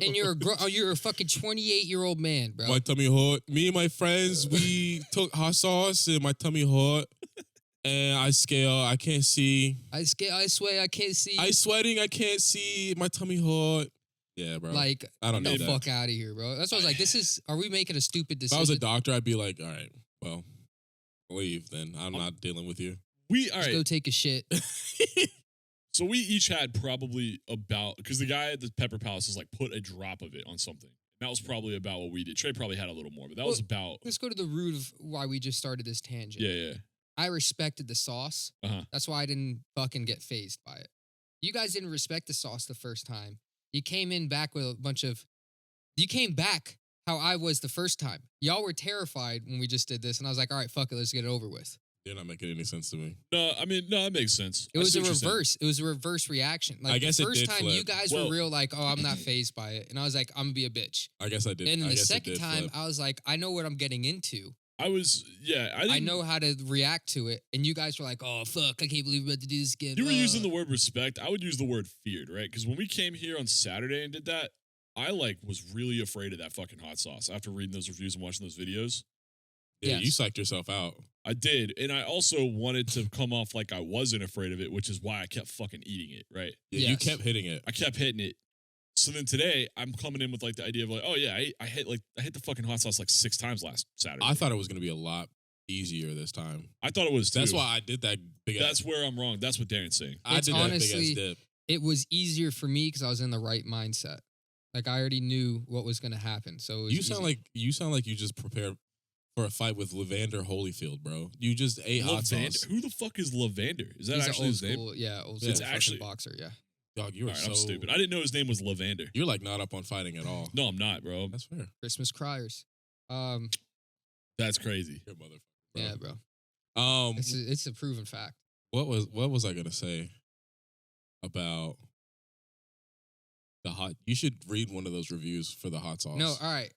and you're a fucking 28-year-old man, bro. My tummy hurt. Me and my friends, we took hot sauce and my tummy hurt. And I scale. I can't see. I swear I can't see. I sweating. I can't see. My tummy hurt. Yeah, bro. Like, I don't get need the that. fuck out of here, bro. That's what I was like. Are we making a stupid If decision? I was a doctor, I'd be like, all right, well, leave then. I'm not dealing with you. all Just right. go take a shit. So we each had probably about, because the guy at the Pepper Palace was like, put a drop of it on something. That was probably about what we did. Trey probably had a little more, but that was about. Let's go to the root of why we just started this tangent. Yeah. I respected the sauce. Uh-huh. That's why I didn't fucking get phased by it. You guys didn't respect the sauce the first time. You came in back with a bunch of. You came back how I was the first time. Y'all were terrified when we just did this, and I was like, all right, fuck it, let's get it over with. They're not making any sense to me. No, I mean, no, that makes sense. It I was see a what you're saying. reverse. It was a reverse reaction. Like I guess the it first did time flip. you guys Well- were real like, oh, I'm not phased by it. And I was like, I'm gonna be a bitch. I guess I did. And then I the guess it second did time, flip. I was like, I know what I'm getting into. I was, yeah. I know how to react to it. And you guys were like, oh, fuck, I can't believe we're about to do this again. You were using the word respect. I would use the word feared, right? Because when we came here on Saturday and did that, I like was really afraid of that fucking hot sauce after reading those reviews and watching those videos. Yeah, you Yes. psyched yourself out. I did. And I also wanted to come off like I wasn't afraid of it, which is why I kept fucking eating it, right? Yeah, you Yes. kept hitting it. I kept hitting it. So then today I'm coming in with like the idea of like, oh yeah, I hit the fucking hot sauce like 6 times last Saturday. I thought it was going to be a lot easier this time. I thought it was too. That's why I did that big That's ass. where I'm wrong. That's what Darren's saying. I It's did that honestly- big ass dip. It was easier for me because I was in the right mindset. Like I already knew what was gonna happen. So it was You sound easy. like you just prepared for a fight with Levander Holyfield, bro. You just ate hot Lavander. sauce. Who the fuck is Lavander? Is that He's an actually old his name? school, yeah, old Yeah. school It's fucking actually- boxer, yeah. Dog, you are All right, so I'm stupid. I didn't know his name was Lavander. You're like not up on fighting at all. No, I'm not, bro. That's fair. Christmas Criers. That's crazy. You're a motherfucker. Bro. Yeah, bro. It's a proven fact. what was I gonna say about the hot? You should read one of those reviews for the hot sauce. No, all right.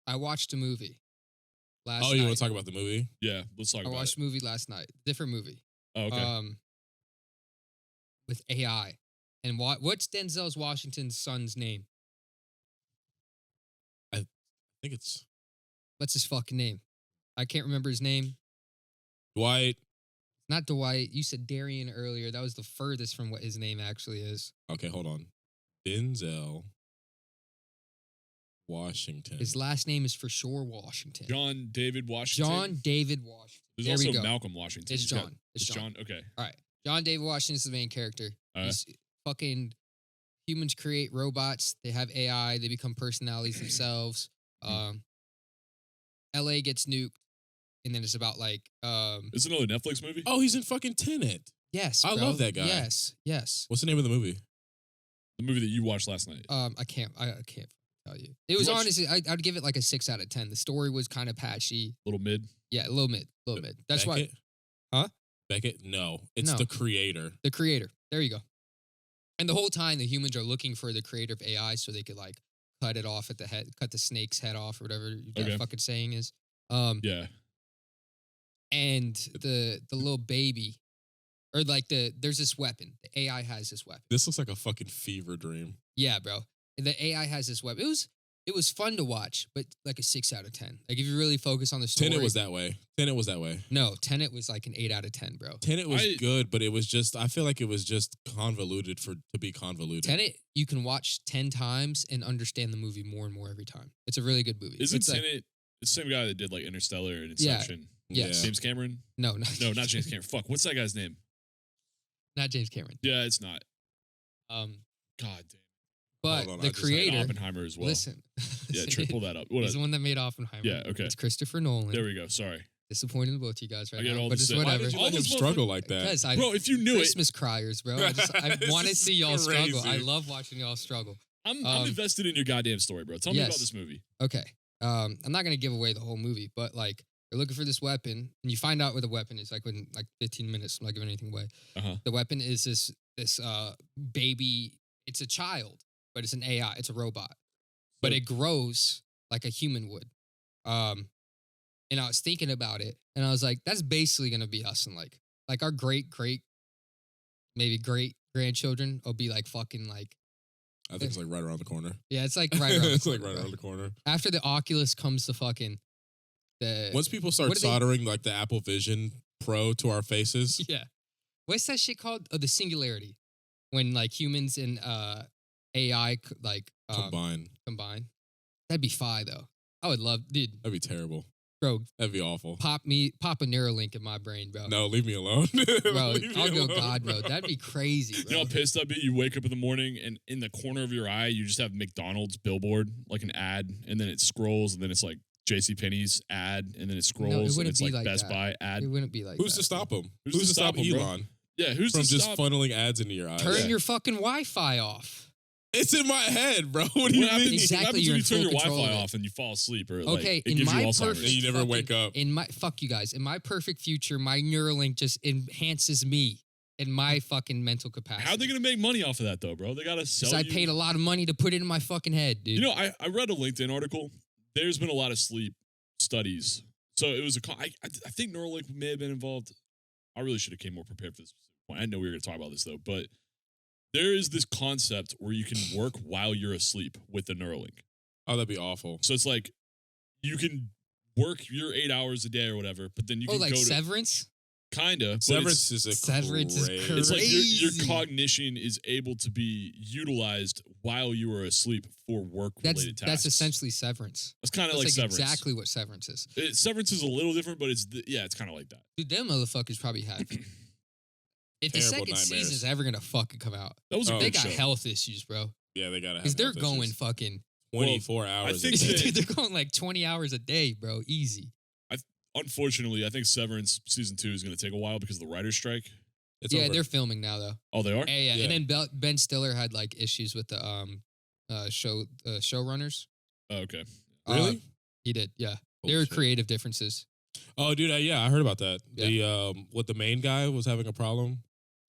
I watched a movie last Oh, night. you want to talk about the movie? Yeah, let's talk I about watched it. a movie last night. Different movie. Oh, okay. With AI. And what's Denzel's Washington's son's name? I think it's What's his fucking name? I can't remember his name. Dwight. Not Dwight. You said Darren earlier. That was the furthest from what his name actually is. Okay, hold on. Denzel Washington. His last name is for sure Washington. John David Washington. John David Washington. There's there we also go. Malcolm Washington. It's He's got- John. It's It's John. John. Okay. All right. John David Washington is the main character. He's fucking humans create robots. They have AI. They become personalities themselves. LA gets nuked. And then it's about like, It's another Netflix movie. Oh, he's in fucking Tenet. yes, I bro. love that guy. Yes, yes. What's the name of the movie? The movie that you watched last night. I can't tell you. It was watched- honestly, I'd give it like a 6 out of 10. The story was kind of patchy. Little mid. Yeah, a little mid. That's why Beckett? Huh? Beckett? No, it's No. the creator. the creator. There you go. And the whole time, the humans are looking for the creator of AI so they could like cut it off at the head, cut the snake's head off or whatever that Okay. fucking saying is. Yeah. And the little baby, or like there's this weapon. The AI has this weapon. This looks like a fucking fever dream. Yeah, bro. The AI has this weapon. It was fun to watch, but like a 6 out of 10. Like if you really focus on the story. Tenet was that way. No, Tenet was like an 8 out of 10, bro. Tenet was I- good, but it was just, I feel like it was just convoluted to be convoluted. Tenet, you can watch 10 times and understand the movie more and more every time. It's a really good movie. Isn't It's like, Tenet? It's the same guy that did like Interstellar and Yeah. Inception. Yes. James Cameron? No, No, not James Cameron. Fuck, what's that guy's name? not James Cameron. Yeah, it's not. Um, God damn. but Hold on, the I just had creator. Oppenheimer as well. Listen. Yeah, Trey, pull that up. What He's the one that made Oppenheimer. Yeah, okay. It's Christopher Nolan. There we go. Sorry. Disappointed in both you guys I right get now, all but the it's same. Why whatever. Why did you All let him this struggle like that? Because I Bro, if you knew it, Christmas criers, bro. I This want to is see y'all struggle. I crazy. love watching y'all struggle. I'm Um, invested in your goddamn story, bro. Tell me about yes. this movie. Okay. I'm not gonna give away the whole movie, but like you're looking for this weapon, and you find out what the weapon is like within like 15 minutes. I'm not giving anything away. Uh-huh. The weapon is this baby. It's a child, but it's an AI. It's a robot, but So- it grows like a human would. And I was thinking about it, and I was like, that's basically gonna be us, and like our great maybe great grandchildren will be like fucking like. I think it's like right around the corner. Yeah, it's like right around. It's the like corner, right bro. around the corner. After the Oculus comes the fucking the Once people start what do they- soldering like the Apple Vision Pro to our faces, yeah. What's that shit called? Oh, the singularity. When like humans and AI combine, combine. That'd be fire though. I would love, dude, that'd be terrible. bro, That'd be awful. pop a Neuralink in my brain, bro. No, leave me alone. Bro, Leave me I'll go alone, God bro. mode. That'd be crazy, You bro. know how pissed I'd be? You wake up in the morning and in the corner of your eye, you just have McDonald's billboard, like an ad, and then it scrolls, and then it's like JCPenney's ad, and then it scrolls, and wouldn't it's be like like Best that. Buy ad. It wouldn't be like Who's that. to stop him? Who's to stop him, bro? Elon Yeah, who's from to just stop? funneling ads into your eyes? Turn Yeah. your fucking Wi-Fi off. It's in my head, bro. What do you What happens, mean? Exactly, what happens you're when in you turn full your control Wi-Fi of it. off and you fall asleep, or Okay, like, it in gives you my Alzheimer's? perfect And you never wake fucking- up. In my fuck you guys. In my perfect future, my Neuralink just enhances me in my fucking mental capacity. How are they gonna make money off of that though, bro? They gotta sell. Because I you. paid a lot of money to put it in my fucking head, dude. You know, I read a LinkedIn article. There's been a lot of sleep studies. So it was I think Neuralink may have been involved. I really should have came more prepared for this point. I didn't know we were going to talk about this though, but there is this concept where you can work while you're asleep with the Neuralink. Oh, that'd be awful. So it's like you can work your 8 hours a day or whatever, but then you Oh, can like go to Severance? kinda. Severance is a Severance is crazy. It's like your crazy. cognition is able to be utilized while you are asleep for work related tasks. That's essentially Severance. It's kind of That's like like Severance. exactly what Severance is. Severance is a little different, but it's it's kind of like that. Dude, them motherfuckers probably have. If the Terrible second season's nightmares. ever gonna fucking come out, That was a Oh, they good got show. health issues, bro. Yeah, they gotta have. Because they're health going issues. fucking. 24 hours. think a day. that- Dude, they're going like 20 hours a day, bro. Easy. Unfortunately, I think Severance season 2 is going to take a while because of the writer's strike. It's Yeah, over. they're filming now though. Oh, they are? Yeah. Yeah. And then Ben Stiller had like issues with the showrunners. Oh, okay. Really? He did. Yeah. Holy There were shit. creative differences. Oh, dude, yeah, I heard about that. Yeah. The main guy was having a problem.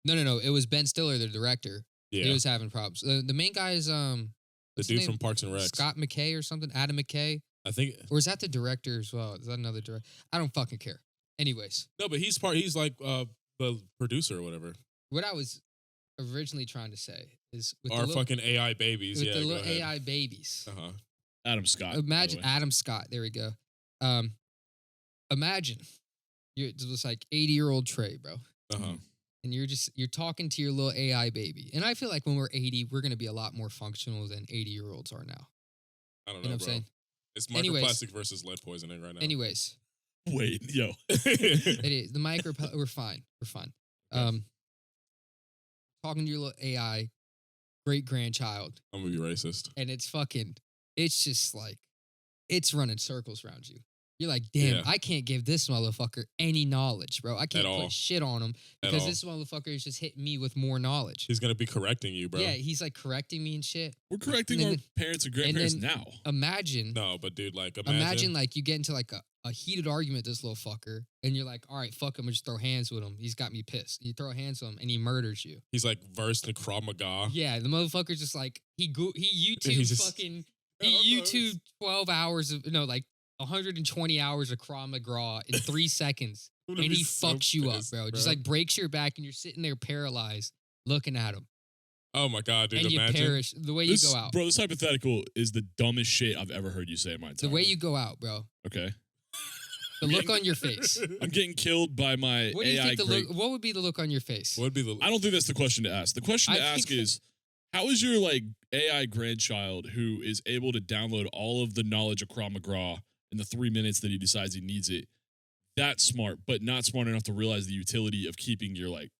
No. It was Ben Stiller, the director. Yeah, He was having problems. The main guy is the what's his dude name? from Parks and Rec. Scott McKay or something. Adam McKay. I think Or is that the director as well? Is that another director? I don't fucking care. Anyways, no, but he's like the producer or whatever. what I was originally trying to say is with Our the little, fucking AI babies. with Yeah, the go little ahead. AI babies. Uh-huh. Adam Scott. by the Imagine way. Adam Scott. There we go. Imagine you're just like 80-year-old Trey, bro, Uh-huh. and you're talking to your little AI baby. And I feel like when we're 80, we're gonna be a lot more functional than 80-year-olds are now. I don't You know know, what I'm bro. saying? It's Anyways. microplastic versus lead poisoning right now. Anyways, Wait, yo. it is the micro. We're fine. We're fine. Okay. Talking to your little AI great grandchild, I'm gonna be racist. and it's just like it's running circles around you. You're like, damn, Yeah. I can't give this motherfucker any knowledge, bro. I can't At all. put shit on him At because all. this motherfucker is just hitting me with more knowledge. He's gonna be correcting you, bro. Yeah, he's like correcting me and shit. We're correcting And our then- parents and grandparents then- now. Imagine, No, but dude, like imagine like you get into like a heated argument with this little fucker, and you're like, all right, fuck him, and just throw hands with him. He's got me pissed. You throw hands with him, and he murders you. he's like versed in Krav Maga. Yeah, the motherfucker's just like he YouTube He's just- fucking he YouTube 12 hours of like 120 hours of Krav Maga in 3 seconds, I'm and gonna be he so fucks you up, pissed, bro. Just like breaks your back, and you're sitting there paralyzed, looking at him, oh my god, dude, and you imagine. perish. The way you go out, Bro, this hypothetical is the dumbest shit I've ever heard you say in my entire the way life. you go out, bro. Okay. The look on your face. I'm getting killed by my What do you AI think? great. What would be the look on your face? What would be the? I don't think that's the question to ask. The question to I ask think- is, how is your like AI grandchild who is able to download all of the knowledge of Krav Maga and in the 3 minutes that he decides he needs it. That's smart, but not smart enough to realize the utility of keeping your like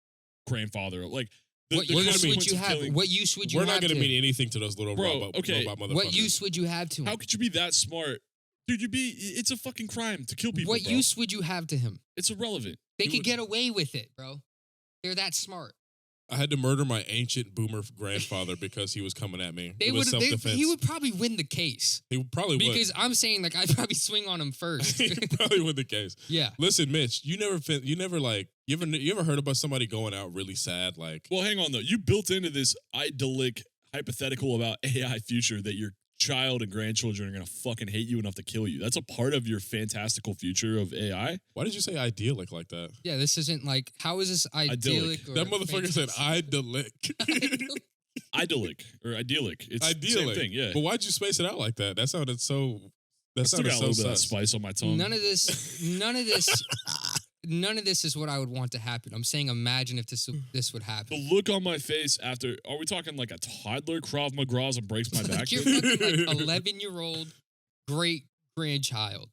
grandfather. Like, What use would you have? What use would you have? We're not going to to mean anything to those little robot motherfuckers. What use would you have to him? How could you be that smart? Dude, it's a fucking crime to kill people. What bro. use would you have to him? It's irrelevant. They could get away with it, bro. They're that smart. I had to murder my ancient boomer grandfather because he was coming at me. It was self-defense. He would probably win the case. He probably would. Because I'm saying, like, I'd probably swing on him first. He probably win the case. Yeah. Listen, Mitch, you ever heard about somebody going out really sad? Like, well, hang on though. You built into this idyllic hypothetical about AI future that your child and grandchildren are gonna fucking hate you enough to kill you. That's a part of your fantastical future of AI. Why did you say idyllic like that? Yeah, this isn't like, how is this idyllic? That motherfucker said idyllic. Idyllic or idyllic. It's idyllic. the same thing, yeah. But why'd you space it out like that? That sounded so. That still got sounded a little so bit of sus. spice on my tongue. None of this is what I would want to happen. I'm saying, imagine if this would happen. The look on my face after, are we talking like a toddler Krav Magra's and breaks my back? Like you're fucking like 11-year-old great grandchild.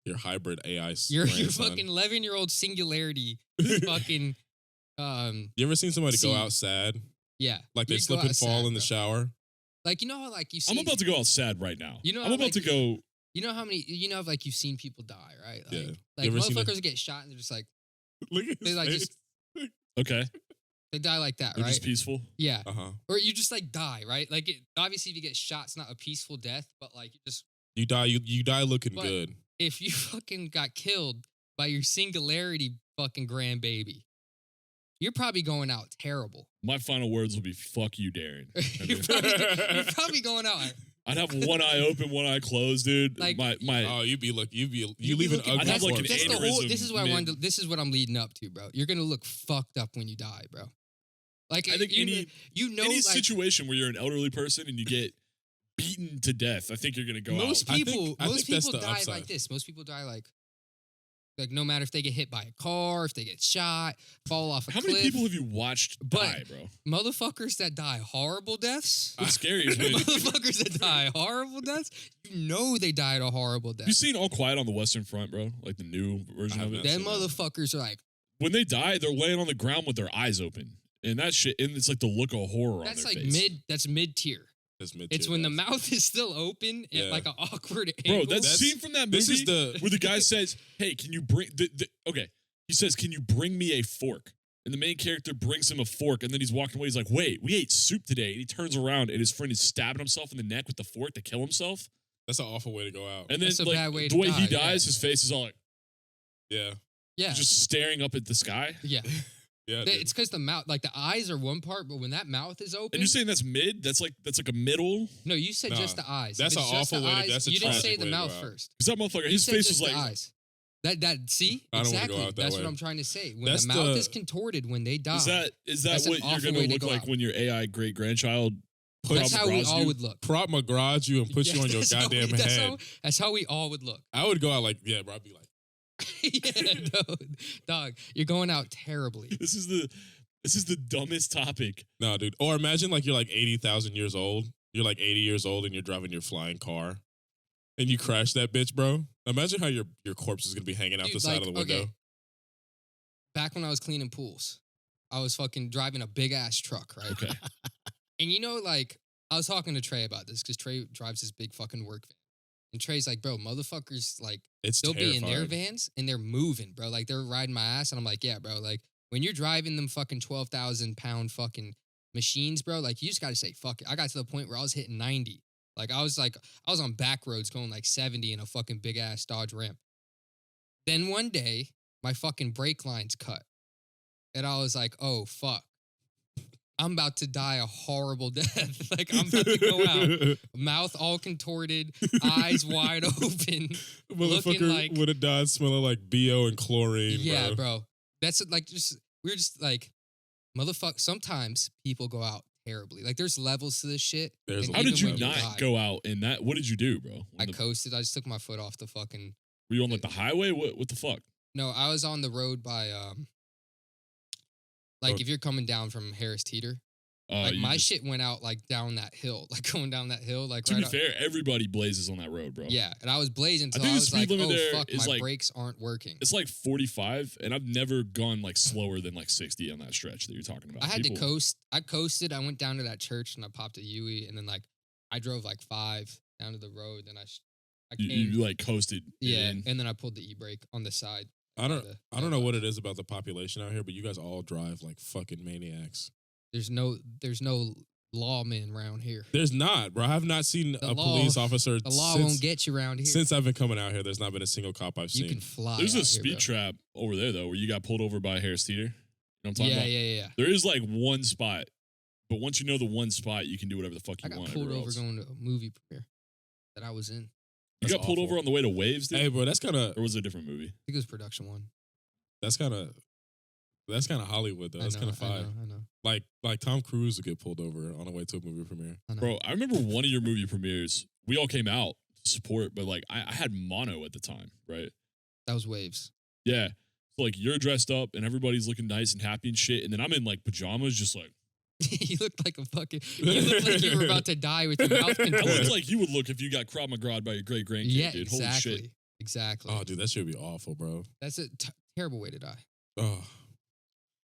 Your hybrid AI. Your fucking 11-year-old singularity. Fucking. You ever seen somebody go out sad? Yeah. Like they slip and fall in the shower. Like, you know how like you see. I'm about to go out sad right now. You know, I'm about to go. You know how many? You know, like you've seen people die, right? Like, yeah. Like motherfuckers get shot and they're just like. Look at they like face. just. Okay. They die like that, They're right? just peaceful. Yeah. Uh-huh. Or you just like die, right? Like obviously, if you get shot, it's not a peaceful death, but like you die. You die looking but good. If you fucking got killed by your singularity fucking grandbaby, you're probably going out terrible. My final words will be "fuck you, Darren." you're probably going out. I'd have one eye open, one eye closed, dude. Like, you leave an ugly. I'd have like an this is what aneurysm. this is what I'm leading up to, bro. You're gonna look fucked up when you die, bro. Like I think any like, situation where you're an elderly person and you get beaten to death, I think you're gonna go most out. people that's the die upside. like this. Most people die like no matter if they get hit by a car, if they get shot, fall off a cliff. How many people have you watched die, bro? Motherfuckers that die horrible deaths. What's scary is when motherfuckers that die horrible deaths. You know they died a horrible death. You seen All Quiet on the Western Front, bro? Like the new version of it. Them motherfuckers are like when they die, they're laying on the ground with their eyes open, and that shit. And it's like the look of horror on their face. That's mid tier. It's when the mouth is still open at like an awkward angle. Bro, that scene from that movie where the guy says, "Hey, can you bring okay?" He says, "Can you bring me a fork?" And the main character brings him a fork, and then he's walking away. He's like, "Wait, we ate soup today." And he turns around, and his friend is stabbing himself in the neck with the fork to kill himself. That's an awful way to go out. And then that's a like, bad way the to way he die, dies, his face is all like, yeah, just staring up at the sky. Yeah. Yeah, it's because the mouth, like the eyes are one part, but when that mouth is open, and you're saying that's mid? That's like a middle. No, you said just the eyes. That's an awful way. You didn't say the mouth first. Because that motherfucker, his face was like. The eyes. See I don't exactly. Go out that that's way. what I'm trying to say. When the mouth is contorted when they die. Is that what you're gonna look like when your AI great grandchild? That's how we all would look. Prop McGraw you and put you on your goddamn head. That's how we all would look. I would go out like, yeah, bro. I'd be like, yeah, no, dog, you're going out terribly. This is the dumbest topic. No, dude. Or imagine like you're like 80,000 years old. You're like 80 years old and you're driving your flying car, and you crash that bitch, bro. Imagine how your corpse is gonna be hanging out the side of the window. Okay. Back when I was cleaning pools, I was fucking driving a big ass truck, right? Okay. And you know, like I was talking to Trey about this because Trey drives this big fucking work van. And Trey's like, bro, motherfuckers, like, they'll be in their vans and they're moving, bro. Like, they're riding my ass. And I'm like, yeah, bro. Like, when you're driving them fucking 12,000 pound fucking machines, bro, like, you just got to say, fuck it. I got to the point where I was hitting 90. Like, I was on back roads going like 70 in a fucking big ass Dodge Ram. Then one day, my fucking brake lines cut. And I was like, oh, fuck. I'm about to die a horrible death. Like, I'm about to go out. Mouth all contorted, eyes wide open. Motherfucker like, would have died smelling like BO and chlorine, yeah, bro. That's like we're just like, motherfucker. Sometimes people go out terribly. Like, there's levels to this shit. How did you not go out in that? What did you do, bro? I coasted. I just took my foot off the fucking. Were you on like the highway? What the fuck? No, I was on the road by like if you're coming down from Harris Teeter, Like you my just- shit went out like down that hill, like going down that hill, like To right be up- fair, everybody blazes on that road, bro. Yeah, and I was blazing until think I the was speed like, limit oh there fuck, is my like- brakes aren't working. It's like 45, and I've never gone like slower than like 60 on that stretch that you're talking about. I had People- to coast. I coasted. I went down to that church and I popped a Yui, and then like I drove like 5 down to the road. Then I You, came, you like coasted. yeah, in. and then I pulled the e-brake on the side. I don't the know what mailbox. it is about the population out here, but you guys all drive like fucking maniacs. There's no lawmen around here. There's not, bro. I have not seen The a law- police officer The law since, won't get you around here. since I've been coming out here. There's not been a single cop I've you seen. can fly. There's out a speed here, trap over there though, where you got pulled over by Harris Teeter. You know what I'm bro. talking Yeah, about? yeah. There is like one spot, but once you know the one spot, you can do whatever the fuck I you got want. pulled everywhere over else. going to a movie premiere that I was in. I You That's got pulled awful. over on the way to Waves, dude? Hey, bro, that's kind of Or was it a different movie? think it was production one. that's kind of Hollywood though. That's kind of fire. I know. Like Tom Cruise would get pulled over on the way to a movie premiere. I know. Bro, I remember one of your movie premieres. We all came out to support, but like I had mono at the time, right? That was Waves. Yeah. So like you're dressed up and everybody's looking nice and happy and shit, and then I'm in like pajamas, just like You looked like a fucking. You looked like you were about to die with your mouth I contorted. look like you would look if you got Krav Maga by your great grandkid, Yeah, dude. Holy exactly. shit. Exactly. Oh, dude, that should be awful, bro. That's a terrible way to die. Oh,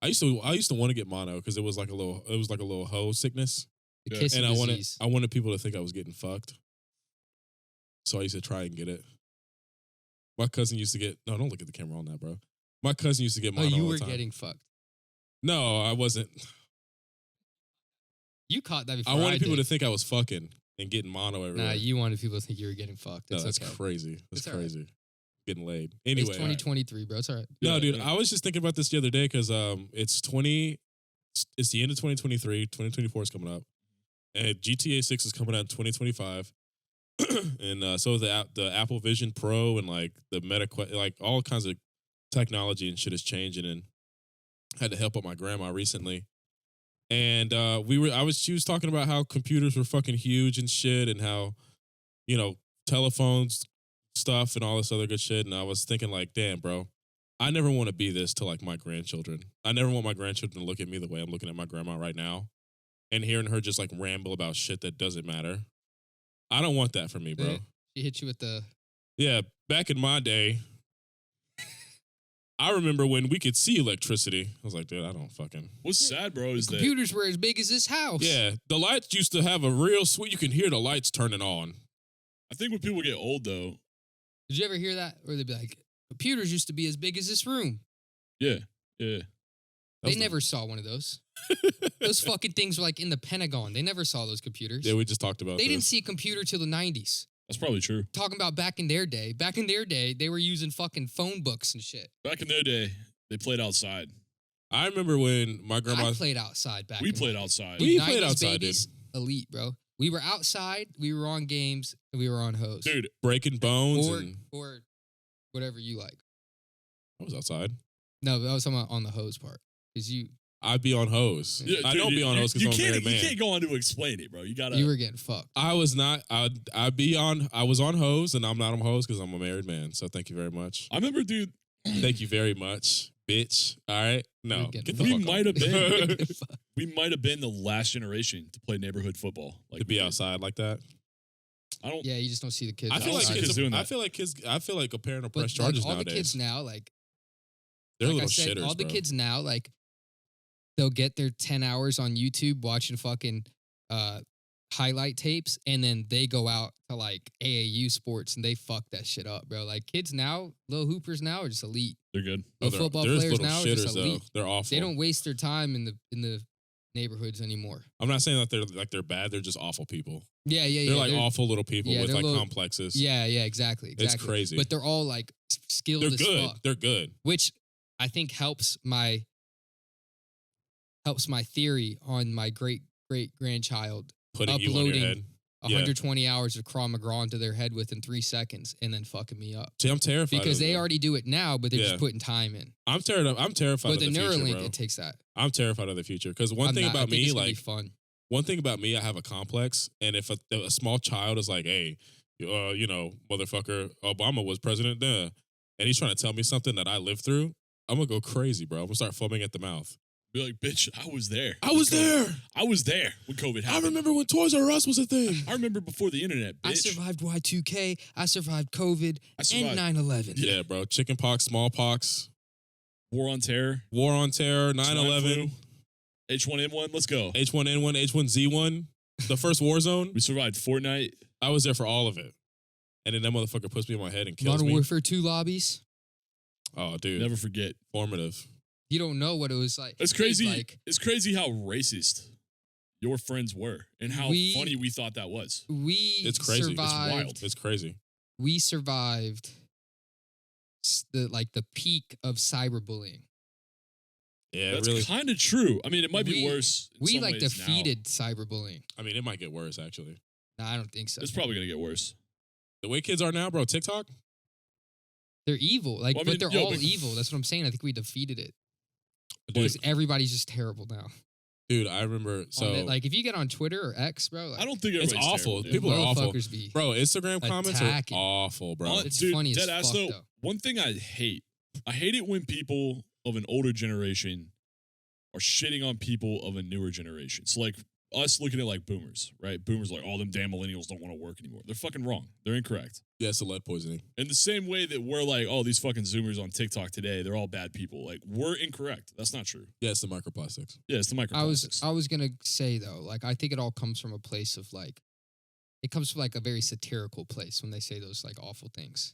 I used to want to get mono because it was like a little hoe sickness, The Yeah. kissing and disease. I wanted people to think I was getting fucked. So I used to try and get it. My cousin used to get no. Don't look at the camera on that, bro. My cousin used to get Oh, mono. you all the were time. getting fucked. No, I wasn't. You caught that before I wanted people did. to think I was fucking and getting mono everywhere. Nah, you wanted people to think you were getting fucked. No, It's that's okay. crazy. That's It's all right. crazy. Getting laid. It's Anyway, 2023, bro. It's all right. no, Yeah, dude, yeah. I was just thinking about this the other day because it's the end of 2023. 2024 is coming up, and GTA 6 is coming out in 2025, and so the Apple Vision Pro and like the like all kinds of technology and shit is changing. And I had to help out my grandma recently, and she was talking about how computers were fucking huge and shit, and how telephones stuff and all this other good shit. And I was thinking like, damn, bro, I never want to be this to like my grandchildren. I never want my grandchildren to look at me the way I'm looking at my grandma right now and hearing her just like ramble about shit that doesn't matter. I don't want that for me, bro. She hit you with the. Yeah, back in my day, I remember when we could see electricity. I was like, dude, I don't fucking. What's sad, bro, is that Computers were as big as this house. Yeah, the lights used to have a real sweet. You can hear the lights turning on. I think when people get old though, Did you ever hear that? Where they'd be like, computers used to be as big as this room. yeah. That They was the- never saw one of those. Those fucking things were like in the Pentagon. They never saw those computers. Yeah, we just talked about They didn't this. see a computer till the 90s. That's probably true. Talking about back in their day. Back in their day, they were using fucking phone books and shit. Back in their day, they played outside. I remember when my grandma. I played outside back We in played my day. outside. We Dude, played 90s outside, babies, elite, bro. We were outside, we were on games, and we were on hose. Dude, breaking bones. or, And or whatever you like. I was outside. No, but I was talking about on the hose part. Because I'd be on hose. yeah, I dude, don't be on hose because I'm a married You man. can't go on to explain it, bro. You gotta. you were getting fucked. I was not. I was on hose, and I'm not on hose because I'm a married man. So thank you very much. I remember, dude. Thank you very much, bitch. All right. No, You're getting get the We fuck might off. have been. You're getting fucked. We might have been the last generation to play neighborhood football. Like to be outside like that. I don't. Yeah, you just don't see the kids. I feel like outside. kids. Kids doing I that. feel like kids. I feel like a parent will but press like, charges all nowadays. the kids now, like They're like little I said, shitters, all the bro. kids now, like they'll get their 10 hours on YouTube watching fucking highlight tapes, and then they go out to like AAU sports and they fuck that shit up, bro. Like kids now, little hoopers now are just elite. They're good. No, The football there's players little now are shitters just though. elite. They're awful. They don't waste their time in the neighborhoods anymore. I'm not saying that they're bad. They're just awful people. Yeah, yeah, yeah. They're like awful little people yeah, with they're like little- complexes. Yeah, yeah, exactly. It's crazy. But they're all like skilled they're as good. fuck, They're good. which I think helps my theory on my great grandchild Putting you on your uploading head. Yeah. 120 hours of Krav Maga into their head within 3 seconds and then fucking me up. See, I'm terrified Because of they them. already do it now, but they're Yeah. just putting time in. I'm terrified. I'm terrified But of the the future, Neuralink, bro. it takes that. I'm terrified of the future because one I'm thing not- I about think me, it's gonna be like fun. one thing about me, I have a complex, and if a small child is like, "Hey, motherfucker, Obama was president," and he's trying to tell me something that I lived through, I'm gonna go crazy, bro. I'm gonna start foaming at the mouth. Be like, bitch, I was there. I was there. I was there when COVID I happened. remember when Toys R Us was a thing. I remember before the internet, bitch. I survived Y2K. I survived COVID I survived. and 9/11. Yeah, bro. Chickenpox, smallpox, War on Terror. War on Terror, Swine 9/11, flu, H1N1. Let's go. H1N1, H1Z1, the first war zone. We survived Fortnite. I was there for all of it. And then that motherfucker puts me in my head and kills Modern me. Warfare 2 lobbies. Oh, dude. Never forget. Formative. You don't know what it was like. It's crazy. Like, It's crazy how racist your friends were and how We- funny we thought that was. we It's crazy. It's survived. wild. It's crazy. We survived the peak of cyberbullying. Yeah, That's really. kind of true. I mean, it might be We- worse. in We some like ways now. defeated cyberbullying. I mean, it might get worse, actually. No, I don't think so. It's probably gonna get worse. The way kids are now, bro, TikTok? They're evil. Well, I mean, but they're yo, all but- evil. That's what I'm saying. I think we defeated it. Dude, Because everybody's just terrible now. dude, I remember. So, On it, like if you get on Twitter or X, bro, like, I don't think it's everybody's awful. terrible, dude. People are awful. motherfuckers be. Bro, Instagram comments Attacking. are awful, bro. It's Dude, funny as dead ass fuck, though. though. One thing I hate it when people of an older generation are shitting on people of a newer generation. So like us looking at like boomers, right? Boomers are like, all them damn millennials don't want to work anymore. They're fucking wrong. They're incorrect. Yeah, it's the lead poisoning. In the same way that we're like, oh, these fucking Zoomers on TikTok today, they're all bad people. Like, we're incorrect. That's not true. Yeah, it's the microplastics. Yeah, it's the microplastics. I was gonna say though, like I think it all comes from a place of like, it comes from like a very satirical place when they say those like awful things.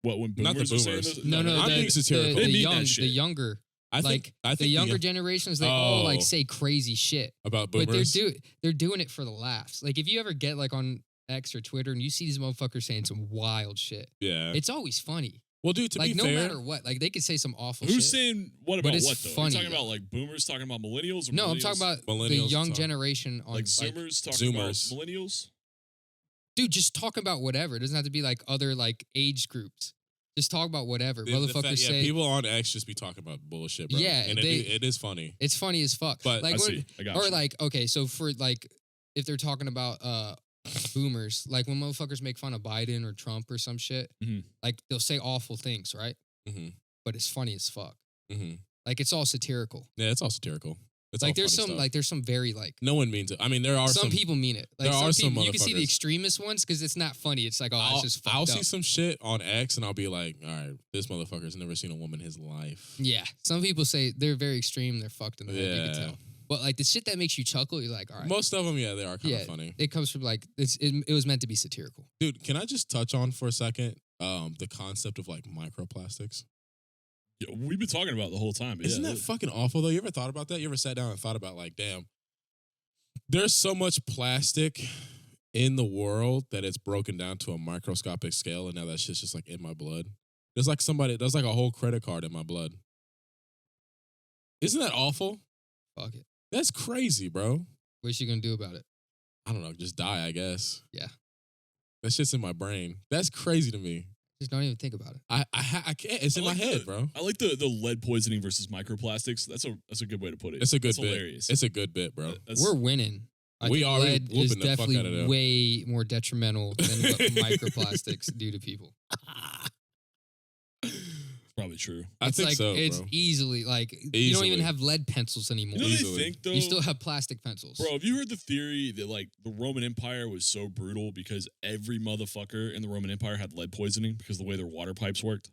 What, when Not the boomers are saying boomers. those? No, I'm being satirical. They the mean young, that shit. the younger, I think the younger generations, they all like Oh. say crazy shit, about but boomers. they're doing it for the laughs. Like if you ever get like on X or Twitter and you see these motherfuckers saying some wild shit, Yeah. it's always funny. Well, dude, to Like be no fair, matter what, like they could say some awful Who's shit. saying what But about it's what, though? Are funny, you talking though. about like boomers talking about millennials? Or No, I'm millennials? talking about the Millennials young talking- generation on like like, Zoomers talking Zoomers. about millennials? dude, just talk about whatever. It doesn't have to be like other like age groups. Just talk about whatever. the Motherfuckers fact- yeah, say people on X just be talking about bullshit, bro. Yeah, and it is funny. it's funny as fuck. But like I what- see. I got or you. like okay, so for like if they're talking about boomers, like when motherfuckers make fun of Biden or Trump or some shit, Mhm. like they'll say awful things, right? Mm-hmm. But it's funny as fuck. Mm-hmm. Like it's all satirical. Yeah, it's all satirical. It's like all there's funny some stuff. like there's some very like no one means it. I mean, there are some people mean it. Like there are some people, you can see the motherfuckers. extremist ones because it's not funny. It's like oh, I'll, it's just fucked I'll up. see some shit on X and I'll be like, all right, this motherfucker's never seen a woman in his life. Yeah, some people say they're very extreme. They're fucked in the head. You can Yeah. tell. But like the shit that makes you chuckle, you're like, all right. Most of them, yeah, they are kind Yeah. of funny. It comes from like it was meant to be satirical. Dude, can I just touch on for a second the concept of like microplastics? Yeah, we've been talking about it the whole time. But Isn't yeah, that fucking awful though? You ever thought about that? You ever sat down and thought about like, damn, there's so much plastic in the world that it's broken down to a microscopic scale, and now that shit's just like in my blood. There's like a whole credit card in my blood. Isn't that awful? Fuck it. That's crazy, bro. What's you gonna do about it? I don't know, just die, I guess. Yeah. That shit's in my brain. That's crazy to me. Just don't even think about it. I can't. It's in I like my head, bro. I like the lead poisoning versus microplastics. That's a good way to put it. It's a good That's bit. hilarious. It's a good bit, bro. That's- We're winning. I We think are lead is whooping the fuck out of definitely them. way more detrimental than what microplastics do to people. probably true. I It's think like so, it's bro. easily like you don't Easily. even have lead pencils anymore. You know what Easily. I think though? You still have plastic pencils. Bro, have you heard the theory that like the Roman Empire was so brutal because every motherfucker in the Roman Empire had lead poisoning because of the way their water pipes worked?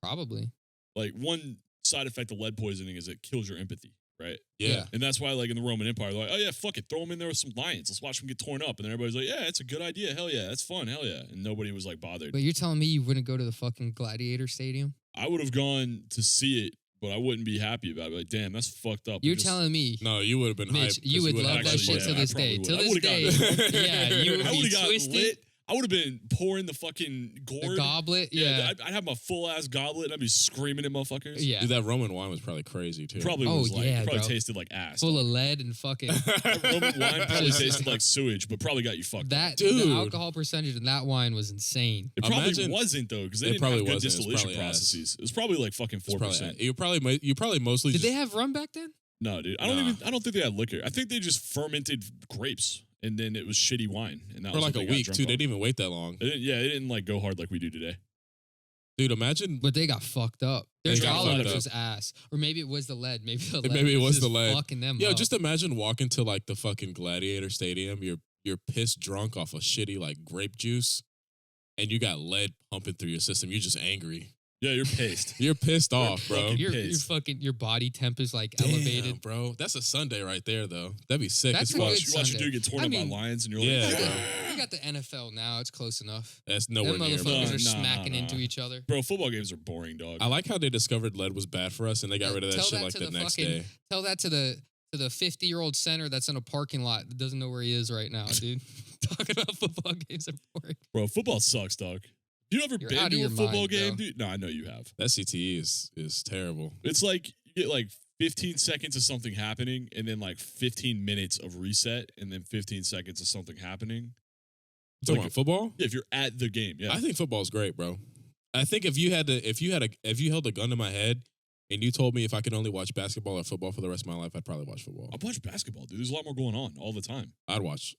Probably. Like one side effect of lead poisoning is it kills your empathy, right? Yeah. And that's why like in the Roman Empire, they're like, oh yeah, fuck it, throw them in there with some lions. Let's watch them get torn up. And then everybody's like, yeah, it's a good idea. Hell yeah, that's fun. Hell yeah. And nobody was like bothered. But you're telling me you wouldn't go to the fucking gladiator stadium? I would have gone to see it, but I wouldn't be happy about it. Like, damn, that's fucked up. You're Just- telling me, No, you would have been Mitch, hyped. 'cause you would would've love that actually, shit yeah, to I this probably day. would. To I this would've day, gotten- yeah, you would I be would have gotten twisted. lit. I would have been pouring the fucking The gourd. goblet, yeah. I'd have my full ass goblet and I'd be screaming at motherfuckers. Yeah. Dude, that Roman wine was probably crazy too. Probably Oh, was like, yeah, probably bro. tasted like ass. Full of lead and fucking That Roman wine probably Just- tasted like sewage, but probably got you fucked up. that. Dude. The alcohol percentage in that wine was insane. It probably Imagine- wasn't though, because they It didn't probably have good wasn't. It's distillation probably ass. processes. It was probably like fucking It's probably 4%. you probably mostly Did just, they have rum back then? No, dude. I don't think they had liquor. I think they just fermented grapes and then it was shitty wine. And that for was like what a they got week drunk too. on. They didn't even wait that long. They didn't, yeah, they didn't like go hard like we do today. Dude, imagine. But they got fucked up. Their They got tolerance fucked up. was ass. Or maybe it was the lead. Maybe the lead Maybe it was the just lead. fucking them Yo, up. just imagine walking to like the fucking Gladiator Stadium. You're pissed drunk off of shitty like grape juice, and you got lead pumping through your system. You're just angry. Yeah, you're pissed. You're pissed off, bro. fucking You're pissed. fucking, your body temp is like Damn, elevated. bro. That's a Sunday right there, though. That'd be sick That's as a fuck. good You watch your Sunday. dude get torn I up mean, by lions, and you're yeah, like, bro. You got the NFL now. It's close enough. That's Them nowhere near. motherfuckers bro. are Nah, smacking nah. into each other. Bro, football games are boring, dog. I like how they discovered lead was bad for us, and they got Yeah, rid of that tell shit that like to the the next fucking- day. Tell that to the 50-year-old center that's in a parking lot that doesn't know where he is right now, dude. Talking about football games are boring. Bro, football sucks, dog. You ever You're been out of to a your football mind, game, bro. dude? No, I know you have. That CTE is terrible. It's like you get like 15 seconds of something happening, and then like 15 minutes of reset, and then 15 seconds of something happening. You talking Like- about football? Yeah, if you're at the game, yeah. I think football's great, bro. I think if you held a gun to my head and you told me if I could only watch basketball or football for the rest of my life, I'd probably watch football. I watch basketball, dude. There's a lot more going on all the time. I'd watch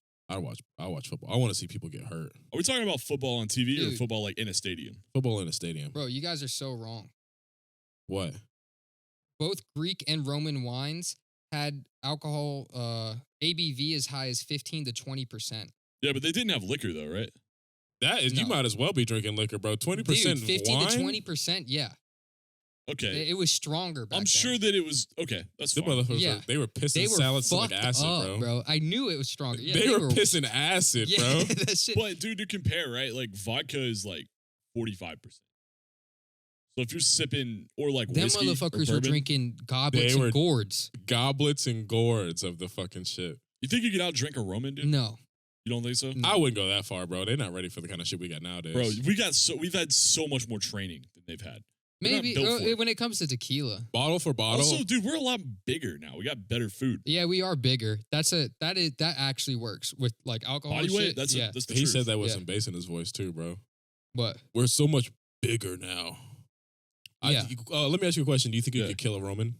football. I want to see people get hurt. Are we talking about football on TV or Dude. football like in a stadium? Football in a stadium. Bro, you guys are so wrong. What? Both Greek and Roman wines had alcohol ABV as high as 15 to 20%. Yeah, but they didn't have liquor though, right? That is, you No. might as well be drinking liquor, bro. 20% Dude, 15 wine. to 20%, yeah. Okay. It was stronger back I'm then. sure that it was okay. That's Them fine. motherfuckers, Yeah. they were pissing They were salads to like fucked acid, up, bro. I knew it was stronger. Yeah, they were pissing acid, yeah, bro. that shit. But dude, to compare, right? Like vodka is like 45%. So if you're sipping or like Them whiskey or motherfuckers were bourbon, drinking goblets They were- and gourds. Goblets and gourds of the fucking shit. You think you could outdrink a Roman, dude? No. You don't think so? No. I wouldn't go that far, bro. They're not ready for the kind of shit we got nowadays. Bro, we've had so much more training than they've had. They're not Maybe built for it. when it comes to tequila. Bottle for bottle. Also, dude, we're a lot bigger now. We got better food. Yeah, we are bigger. That actually works with like alcohol. Body and weight, shit. that's yeah. that's the he truth. said that with Yeah. some bass in his voice too, bro. But We're so much bigger now. Yeah. Let me ask you a question. Do you think you Yeah. could kill a Roman?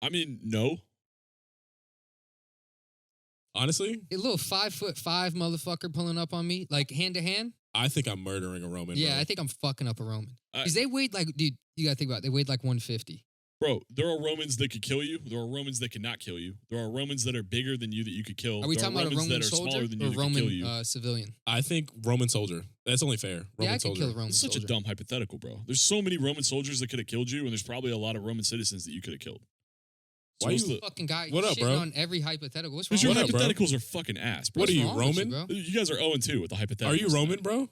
I mean, no. Honestly, a little 5'5" motherfucker pulling up on me, like hand to hand. I think I'm murdering a Roman. Yeah, bro. I think I'm fucking up a Roman. I- Because they weighed like, dude, you gotta think about it. They weighed like 150. Bro, there are Romans that could kill you. There are Romans that cannot kill you. There are Romans that are bigger than you that you could kill. Are we there talking about a Romans Roman that are soldier smaller than you or that could kill Roman you. civilian? I think Roman soldier. That's only fair. Roman Yeah, I could soldier. kill a Roman It's such soldier. a dumb hypothetical, bro. There's so many Roman soldiers that could have killed you, and there's probably a lot of Roman citizens that you could have killed. So Why what's you- the- Fucking guy What up, shitting bro? on every hypothetical. What's wrong Because your What with up, you? bro? hypotheticals are fucking ass, bro. What are What's you, wrong with Roman? bro? You guys are 0-2 with the hypotheticals. Are you Roman, tonight. bro?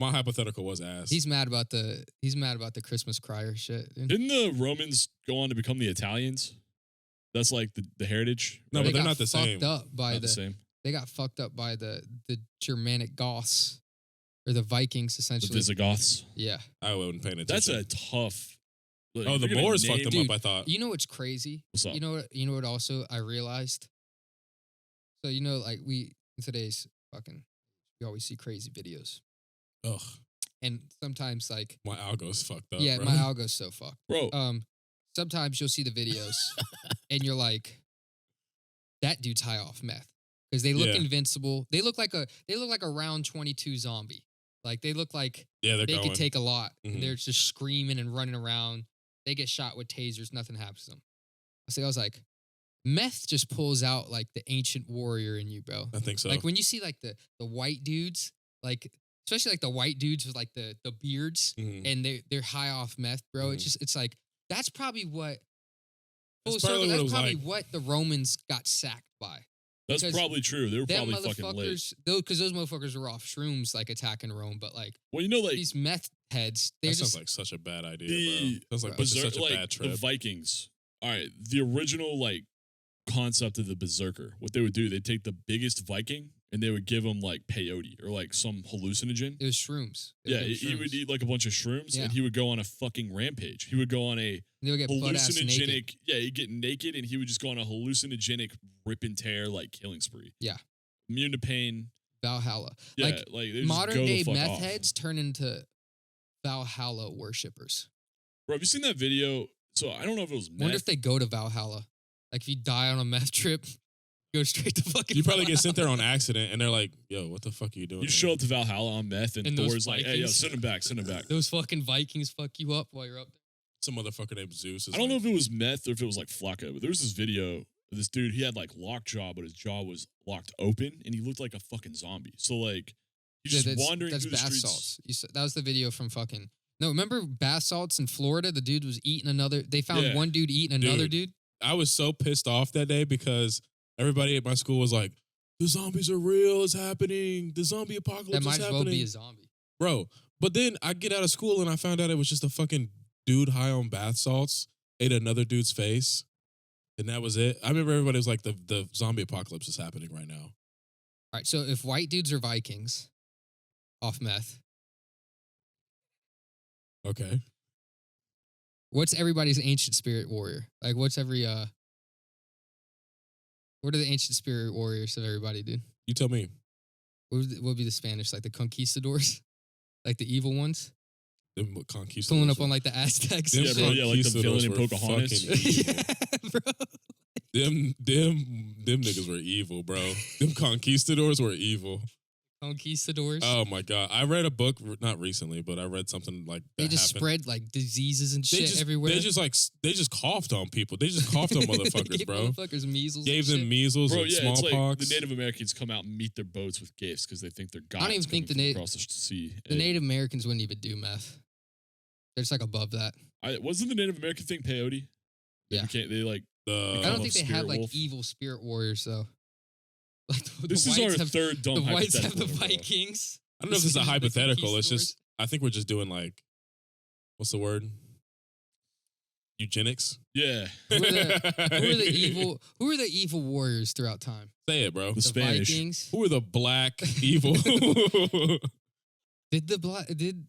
My hypothetical was ass. He's mad about the Christmas crier shit. Dude. Didn't the Romans go on to become the Italians? That's like the heritage. No, right? but they're got not the same. fucked up by Not the same. They got fucked up by the Germanic Goths or the Vikings The essentially. Visigoths. Yeah. I wasn't paying That's attention. a tough. like, Oh, if the you're gonna Moors fucked name- them Dude, up. I thought. You know what's crazy? What's up? You know what also I realized? So like we in today's fucking we always see crazy videos. Ugh, And sometimes like my algo's fucked up. yeah, bro. my algo's so fucked. Bro, Sometimes you'll see the videos and you're like, that dude's high off meth. Because they look Yeah. invincible. They look like a round 22 zombie. Like they look like Yeah, they're they going. could take a lot. Mhm. And they're just screaming and running around. They get shot with tasers, nothing happens to them. I was like, meth just pulls out like the ancient warrior in you, bro. I think so. Like when you see like the white dudes, like especially like the white dudes with like the beards Mhm. and they're high off meth, bro. Mhm. It's like that's probably what That's full circle, probably what it that's was probably like. what the Romans got sacked by. that's because probably true. They were Them probably fucking late. motherfuckers, because those motherfuckers were off shrooms like attacking Rome, but like Well, you know, like these meth heads, they're that just sounds like such a bad idea, The- bro. Sounds like Berserk- such a like bad the trip. Vikings. All right, the original like concept of the berserker. What they would do, they'd take the biggest Viking and they would give him like peyote or like some hallucinogen. it was shrooms. They would Yeah, give he would shrooms. eat like a bunch of shrooms Yeah. and he would go on a fucking rampage. He would go on a They would get butt ass naked. hallucinogenic. Yeah, he'd get naked and he would just go on a hallucinogenic rip and tear like killing spree. Yeah. Immune to pain. Valhalla. Yeah, Like like they just modern go the day fuck meth off. heads turn into Valhalla worshippers. Bro, have you seen that video? So I don't know if it was meth. Wonder if they go to Valhalla. Like if you die on a meth trip, Go straight to fucking. You probably get sent there on accident, and they're like, "Yo, what the fuck are you doing?" You here?" show up to Valhalla on meth, and those Thor's like, "Hey, yo, Vikings. send him back, send him back." Those fucking Vikings fuck you up while you're up there. Some motherfucker named Zeus. Is I don't know like, if it was meth or if it was like Flacco, but there was this video of this dude. He had like lockjaw, but his jaw was locked open, and he looked like a fucking zombie. So like, he's just wandering That's through the bath streets. salts. That was the video from fucking. No, remember bath salts in Florida? The dude was eating another. They found Yeah. one dude eating another dude. I was so pissed off that day because everybody at my school was like, "The zombies are real. It's happening. The zombie apocalypse That might is as happening." well be a zombie. Bro, but then I get out of school and I found out it was just a fucking dude high on bath salts, ate another dude's face, and that was it. I remember everybody was like, the zombie apocalypse is happening right now. All right, so if white dudes are Vikings, off meth, Okay. what's everybody's ancient spirit warrior? Like, what's every What are the ancient spirit warriors of everybody, dude? You tell me. What would be the Spanish? Like the conquistadors, like the evil ones, Them conquistadors pulling up were- on like the Aztecs. Them and Yeah, bro. shit. Yeah, like the villain in conquistadors were Pocahontas. fucking evil. yeah, bro. Them niggas were evil, bro. Them conquistadors were evil. Conquistadors. Oh my god! I read a book not recently, but I read something like that they just happened. spread like diseases and They shit just, everywhere. They just coughed on people. They just coughed on They motherfuckers, gave bro. Motherfuckers measles. Gave and them shit. measles Bro, and yeah, it's like smallpox. the Native Americans come out and meet their boats with gifts because they think they're gods. don't even think coming the from across the sea. The Native Americans wouldn't even do meth. They're just like above that. Wasn't the Native American thing peyote? Yeah. They like. The- I Become don't a think they spirit have like wolf. evil spirit warriors though. Like This is our whites have, third dumb the whites have the hypothetical, bro. Vikings. I don't know if it's a The hypothetical. It's conquistadors. just I think we're just doing like, what's the word? Eugenics. Yeah, Who are the evil? Who are the evil warriors throughout time? Say it, bro. the The Spanish. Vikings. Who are the black evil? Did the black? Did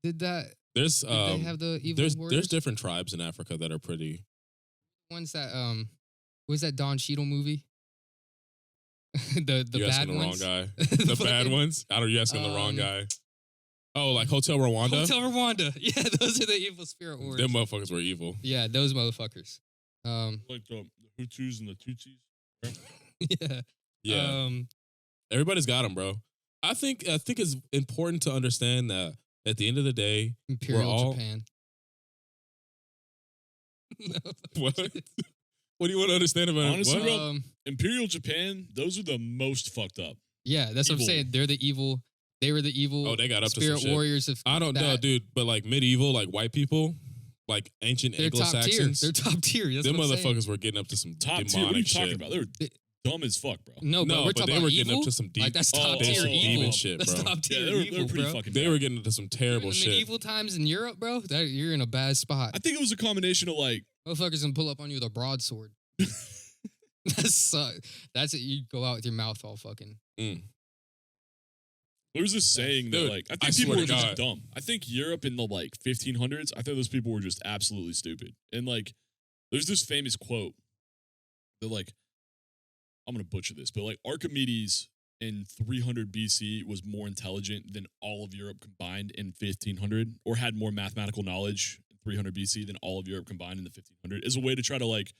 that? There's Did they have the evil warriors? there's different tribes in Africa that are pretty. Ones that what was that Don Cheadle movie? the You bad asking the ones. wrong guy. The bad fucking, ones. I don't. You asking the wrong Um, guy. Oh, like Hotel Rwanda. Hotel Rwanda. Yeah, those are the evil spirit warriors. Them motherfuckers were evil. Yeah, those motherfuckers. Like the Hutus and the Tutsis. Yeah. Yeah. Everybody's got them, bro. I think it's important to understand that at the end of the day, Imperial all- Japan. No. what? What do you want to understand about Honestly, what? bro, Imperial Japan, those are the most fucked up. Yeah, that's what I'm Evil. saying. They're the evil. They were the evil. Oh, they got up to some spirit shit. warriors of. I don't know, that. dude, but like medieval, like white people, like ancient They're top tier. Anglo-Saxons, They're top tier. That's them what I'm saying. motherfuckers were getting up to some Top demonic tier. What are you shit. talking about? They were dumb as fuck, bro. No, No, we're but talking they about were getting evil. up to some deep, Like that's Oh, top oh, tier some evil. demon shit, That's bro. top Yeah, tier they were evil, pretty bro. fucking They bad. were getting into some terrible in the shit. medieval times in Europe, bro, you're in a bad spot. I think it was a combination of like, Motherfuckers gonna pull up on you with a broadsword. That's it. You go out with your mouth all fucking. there was this saying that Dude, like, I I think people swear were to just God. dumb. I think Europe in the like 1500s, I thought those people were just absolutely stupid. And like, there's this famous quote that like, I'm gonna butcher this, but like Archimedes in 300 BC was more intelligent than all of Europe combined in 1500, or had more mathematical knowledge in 300 BC than all of Europe combined in the 1500, as a way to try to like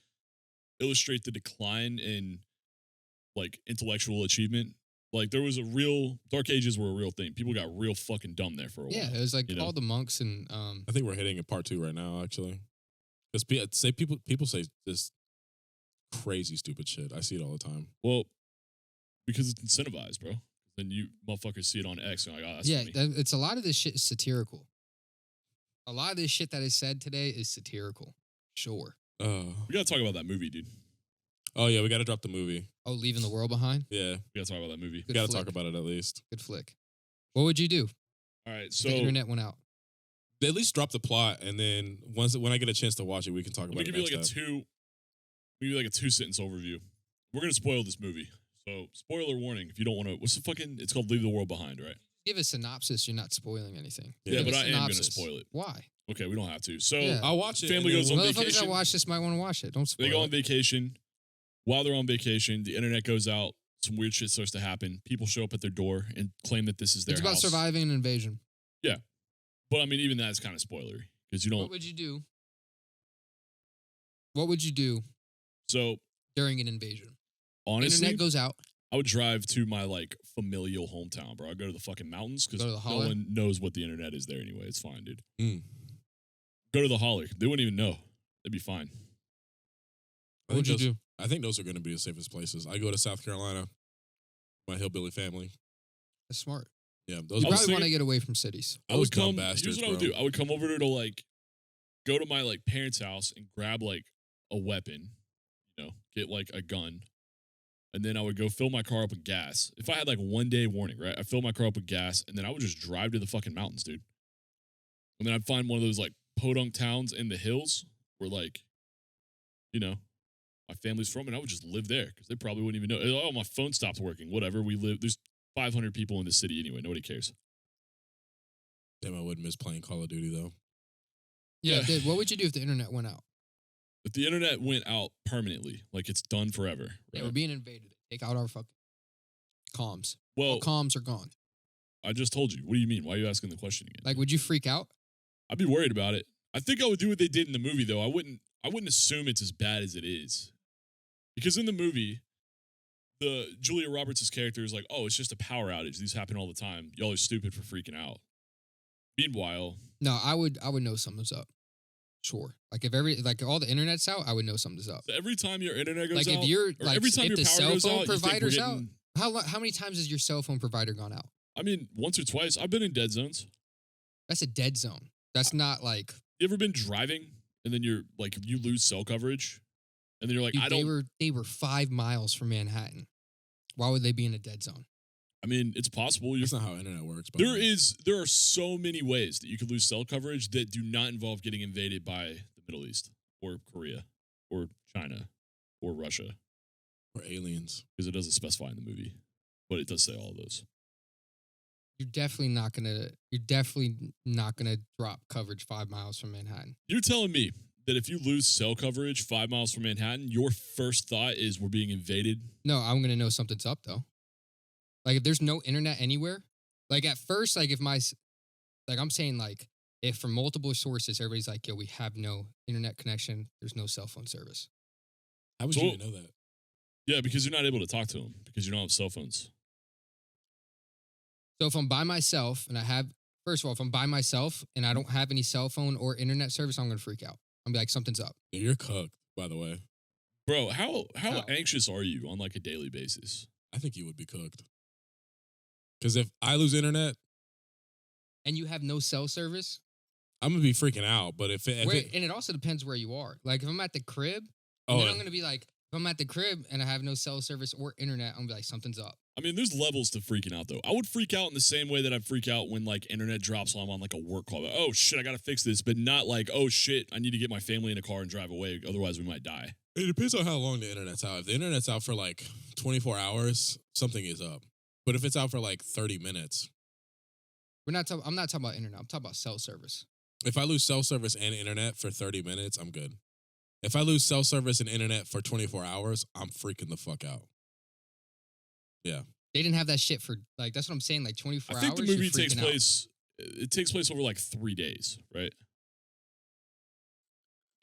illustrate the decline in like intellectual achievement. Like there was a real Dark Ages were a real thing. People got real fucking dumb there for a while. Yeah, it was like you know? all the monks and I think we're hitting a part 2 right now, actually. Because people say this crazy stupid shit. I see it all the time. Well, because it's incentivized, bro. Then you motherfuckers see it on X and like, oh, that's yeah, funny. it's a lot of this shit is satirical. A lot of this shit that is said today is satirical. Sure. We gotta talk about that movie, dude. Oh yeah, we got to drop the movie. Oh, leaving the world behind. Yeah, We gotta talk about that movie. we Good got to flick. talk about it at least. Good flick. What would you do? All right, If so the I'm internet went out. They at least drop the plot, and then when I get a chance to watch it, we can talk gonna about it give you next like time. maybe like a 2-sentence overview. We're gonna spoil this movie, so spoiler warning if you don't want to. What's the fucking? It's called Leave the World Behind, right? Give a synopsis. You're not spoiling anything. Yeah, Give but a I am gonna synopsis. spoil it. Why? Okay, we don't have to. So Yeah. I'll watch it. Family and then goes on we'll- Motherfuckers vacation. that watch this might want to watch it. Don't spoil they go on it. vacation. While they're on vacation, the internet goes out. Some weird shit starts to happen. People show up at their door and claim that this is their It's about house. surviving an invasion. But I mean, even that's kind of spoilery because you What don't. would you do? What would you do So during an invasion? honestly, Internet goes out. I would drive to my like familial hometown, bro. I'd go to the fucking mountains because Go to the no holler? one knows what the internet is there anyway. It's fine, dude. Mm. Go to the holler. They wouldn't even know. They'd be fine. What would you do? I think those are going to be the safest places. I go to South Carolina, my hillbilly family. That's smart. Yeah, You those I was probably want to thinking- get away from cities. I would dumb come. bastards, Here's what I would bro. do. I would come over there to like go to my like parents' house and grab like a weapon, get like a gun, and then I would go fill my car up with gas. If I had like 1 day warning, right? I fill my car up with gas, and then I would just drive to the fucking mountains, dude. And then I'd find one of those like podunk towns in the hills where like, my family's from, and I would just live there because they probably wouldn't even know. Oh, my phone stopped working. Whatever. We live. There's 500 people in the city anyway. Nobody cares. Damn, I wouldn't miss playing Call of Duty though. Yeah, Yeah. dude, what would you do if the internet went out? If the internet went out permanently, like it's done forever, Yeah, right? we're being invaded. Take out our fucking comms. Well, All comms are gone. I just told you. What do you mean? Why are you asking the question again? Like, would you freak out? I'd be worried about it. I think I would do what they did in the movie, though. I wouldn't assume it's as bad as it is, because in the movie, the Julia Roberts' character is like, "Oh, it's just a power outage. These happen all the time. Y'all are stupid for freaking out." Meanwhile, No, I would know something's up. Sure. Like if all the internet's out, I would know something's up. every time your internet goes Like out, if you're or like every time if your the power cell goes phone out, you think we're provider's out, getting- how many times has your cell phone provider gone out? I mean, once or twice. I've been in dead zones. That's a dead zone. That's not like You ever been driving and then you're like, you lose cell coverage, and then you're like, dude, I don't. they were 5 miles from Manhattan. Why would they be in a dead zone? I mean, it's possible. You're That's not how internet works. by the way. There are so many ways that you could lose cell coverage that do not involve getting invaded by the Middle East or Korea or China or Russia, Or aliens. because it doesn't specify in the movie, but it does say all of those. You're definitely not gonna drop coverage 5 miles from Manhattan. You're telling me that if you lose cell coverage 5 miles from Manhattan, your first thought is we're being invaded? No, I'm gonna know something's up though. Like if there's no internet anywhere, like at first, like if I'm saying like if from multiple sources everybody's like, yo, we have no internet connection, there's no cell phone service. How would So- you even know that? Yeah, because you're not able to talk to them because you don't have cell phones. So if I'm by myself and if I'm by myself and I don't have any cell phone or internet service, I'm gonna freak out. I'm gonna be like, something's up. Yeah, you're cooked, by the way. Bro, how How? anxious are you on like a daily basis? I think you would be cooked. Because if I lose internet, And you have no cell service. I'm gonna be freaking out. But if And it also depends where you are. Like if I'm at the crib, then I'm gonna be like, if I'm at the crib and I have no cell service or internet, I'm gonna be like, something's up. I mean, there's levels to freaking out, though. I would freak out in the same way that I freak out when, like, internet drops while I'm on, like, a work call. Like, oh, shit, I got to fix this. But not like, oh, shit, I need to get my family in a car and drive away. Otherwise, we might die. it depends on how long the internet's out. If the internet's out for like 24 hours, something is up. But if it's out for like 30 minutes, I'm not talking about internet. I'm talking about cell service. if I lose cell service and internet for 30 minutes, I'm good. If I lose cell service and internet for 24 hours, I'm freaking the fuck out. Yeah. They didn't have that shit for like that's what I'm saying. Like 24 I hours. think the you're movie takes freaking out. place, it takes place over, like, 3 days, right?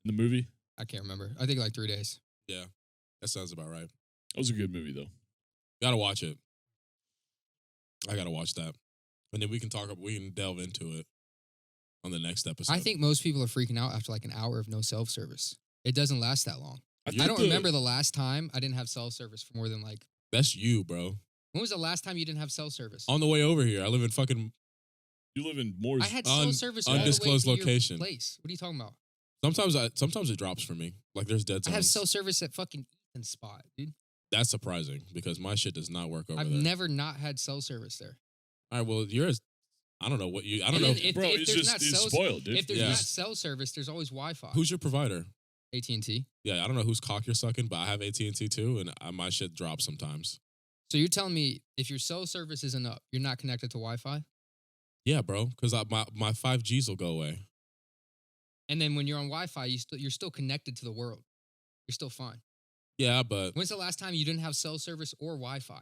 In the movie? I can't remember. I think like 3 days. Yeah. That sounds about right. That was a good movie, though. Gotta watch it. I gotta watch that. And then we can delve into it on the next episode. I think most people are freaking out after like an hour of no cell service. It doesn't last that long. I think don't remember the last time I didn't have cell service for more than like. that's you, bro. When was the last time you didn't have cell service? On the way over here, I live in fucking. You live in Moore's. I had cell service all the way undisclosed to your location. place. What are you talking about? Sometimes it drops for me. Like there's dead I zones. have cell service at fucking Ethan's spot, dude. That's surprising because my shit does not work over I've there. never not had cell service there. All right, well, yours. I don't know what you. I don't And know then if Bro, there's he's not he's cell- spoiled, dude. If there's Yeah. not cell service, there's always Wi-Fi. who's your provider. AT&T? Yeah, I don't know whose cock you're sucking, but I have AT&T too, and my shit drops sometimes. So you're telling me if your cell service isn't up, you're not connected to Wi-Fi? Yeah, bro, because my 5Gs will go away. And then when you're on Wi-Fi, you're still connected to the world. You're still fine. Yeah, but When's the last time you didn't have cell service or Wi-Fi?